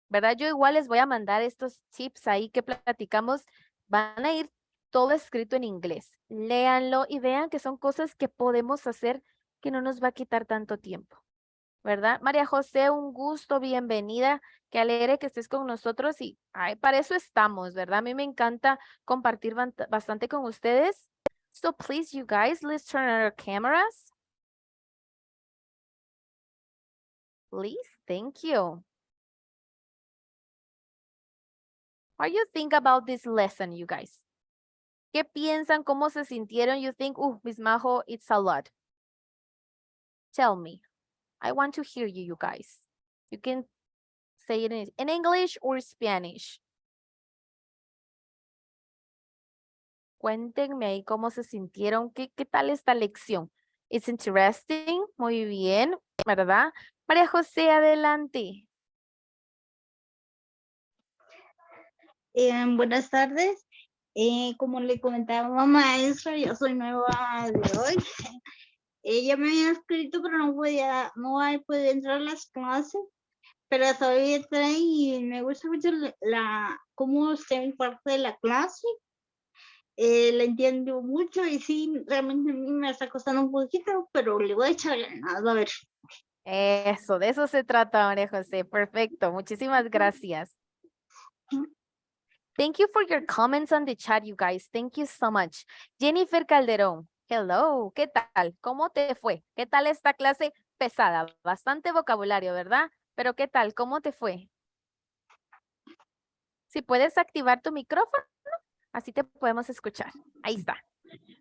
¿verdad? Yo igual les voy a mandar estos tips ahí que platicamos. Van a ir todo escrito en inglés. Léanlo y vean que son cosas que podemos hacer que no nos va a quitar tanto tiempo, ¿verdad? María José, un gusto, bienvenida. Qué alegre que estés con nosotros y ay, para eso estamos, ¿verdad? A mí me encanta compartir bastante con ustedes. So please, you guys, let's turn on our cameras. Please, thank you. What do you think about this lesson, you guys? ¿Qué piensan? ¿Cómo se sintieron? You think, Miss Majo, it's a lot. Tell me. I want to hear you guys. You can say it in English or Spanish. Cuéntenme ahí cómo se sintieron. ¿Qué tal esta lección? It's interesting. Muy bien, ¿verdad? María José, adelante. Buenas tardes. Como le comentaba maestra, yo soy nueva de hoy. Ella me había escrito, pero no podía entrar a las clases, pero todavía está ahí y me gusta mucho cómo usted es parte de la clase. La entiendo mucho y sí, realmente a mí me está costando un poquito, pero le voy a echar ganas, a ver. Eso, de eso se trata, María José. Perfecto, muchísimas gracias. Thank you for your comments on the chat, you guys. Thank you so much. Jennifer Calderón, hello, ¿qué tal? ¿Cómo te fue? ¿Qué tal esta clase pesada? Bastante vocabulario, ¿verdad? Pero ¿qué tal? ¿Cómo te fue? Si puedes activar tu micrófono, así te podemos escuchar. Ahí está.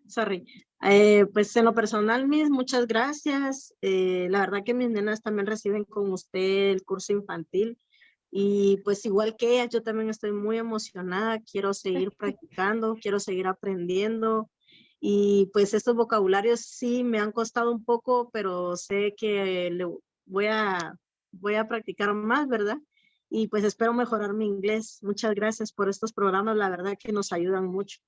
Sorry. Pues en lo personal, Miss, muchas gracias. La verdad que mis nenas también reciben con usted el curso infantil. Y pues igual que ellas, yo también estoy muy emocionada, quiero seguir practicando, quiero seguir aprendiendo. Y pues estos vocabularios sí me han costado un poco, pero sé que voy a practicar más, ¿verdad? Y pues espero mejorar mi inglés. Muchas gracias por estos programas, la verdad que nos ayudan mucho.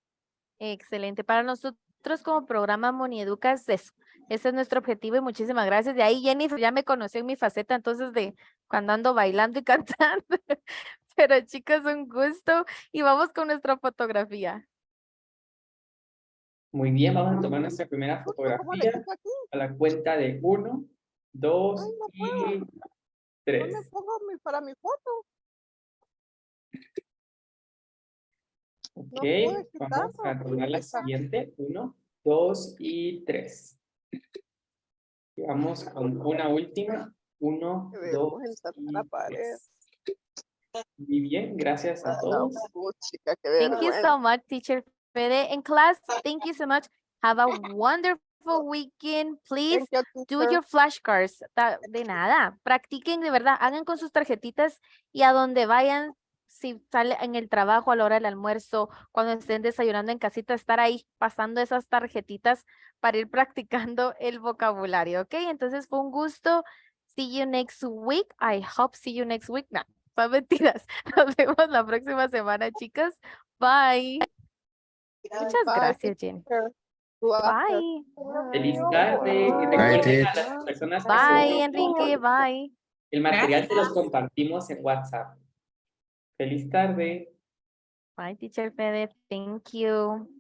Excelente. Para nosotros como programa Monieduca es eso. Ese es nuestro objetivo y muchísimas gracias. De ahí Jennifer ya me conoció en mi faceta entonces de cuando ando bailando y cantando. Pero chicos, un gusto y vamos con nuestra fotografía. Muy bien, vamos a tomar nuestra primera fotografía a la cuenta de 1, 2 y 3. No me pongo para mi foto. Ok, vamos a tomar la siguiente. 1, 2 y 3. Y vamos con una última. 1, 2 y 3. Muy bien, gracias a todos. Thank you so much, teacher Fede. And class, thank you so much. Have a wonderful wonderful weekend. Please Thank you, do teacher. your flashcards. De nada. Practiquen de verdad. Hagan con sus tarjetitas y a donde vayan, si sale en el trabajo a la hora del almuerzo, cuando estén desayunando en casita, estar ahí pasando esas tarjetitas para ir practicando el vocabulario, ¿ok? Entonces fue un gusto. See you next week. I hope see you next week. No, son mentiras. Nos vemos la próxima semana, chicas. Bye. Muchas Bye, gracias, Jenny. teacher. Good afternoon. Bye. Feliz tarde. Y recuerden a las personas que Bye, Enrique. Bye. el material se los compartimos en WhatsApp. Feliz tarde. Bye, teacher Fede. Thank you.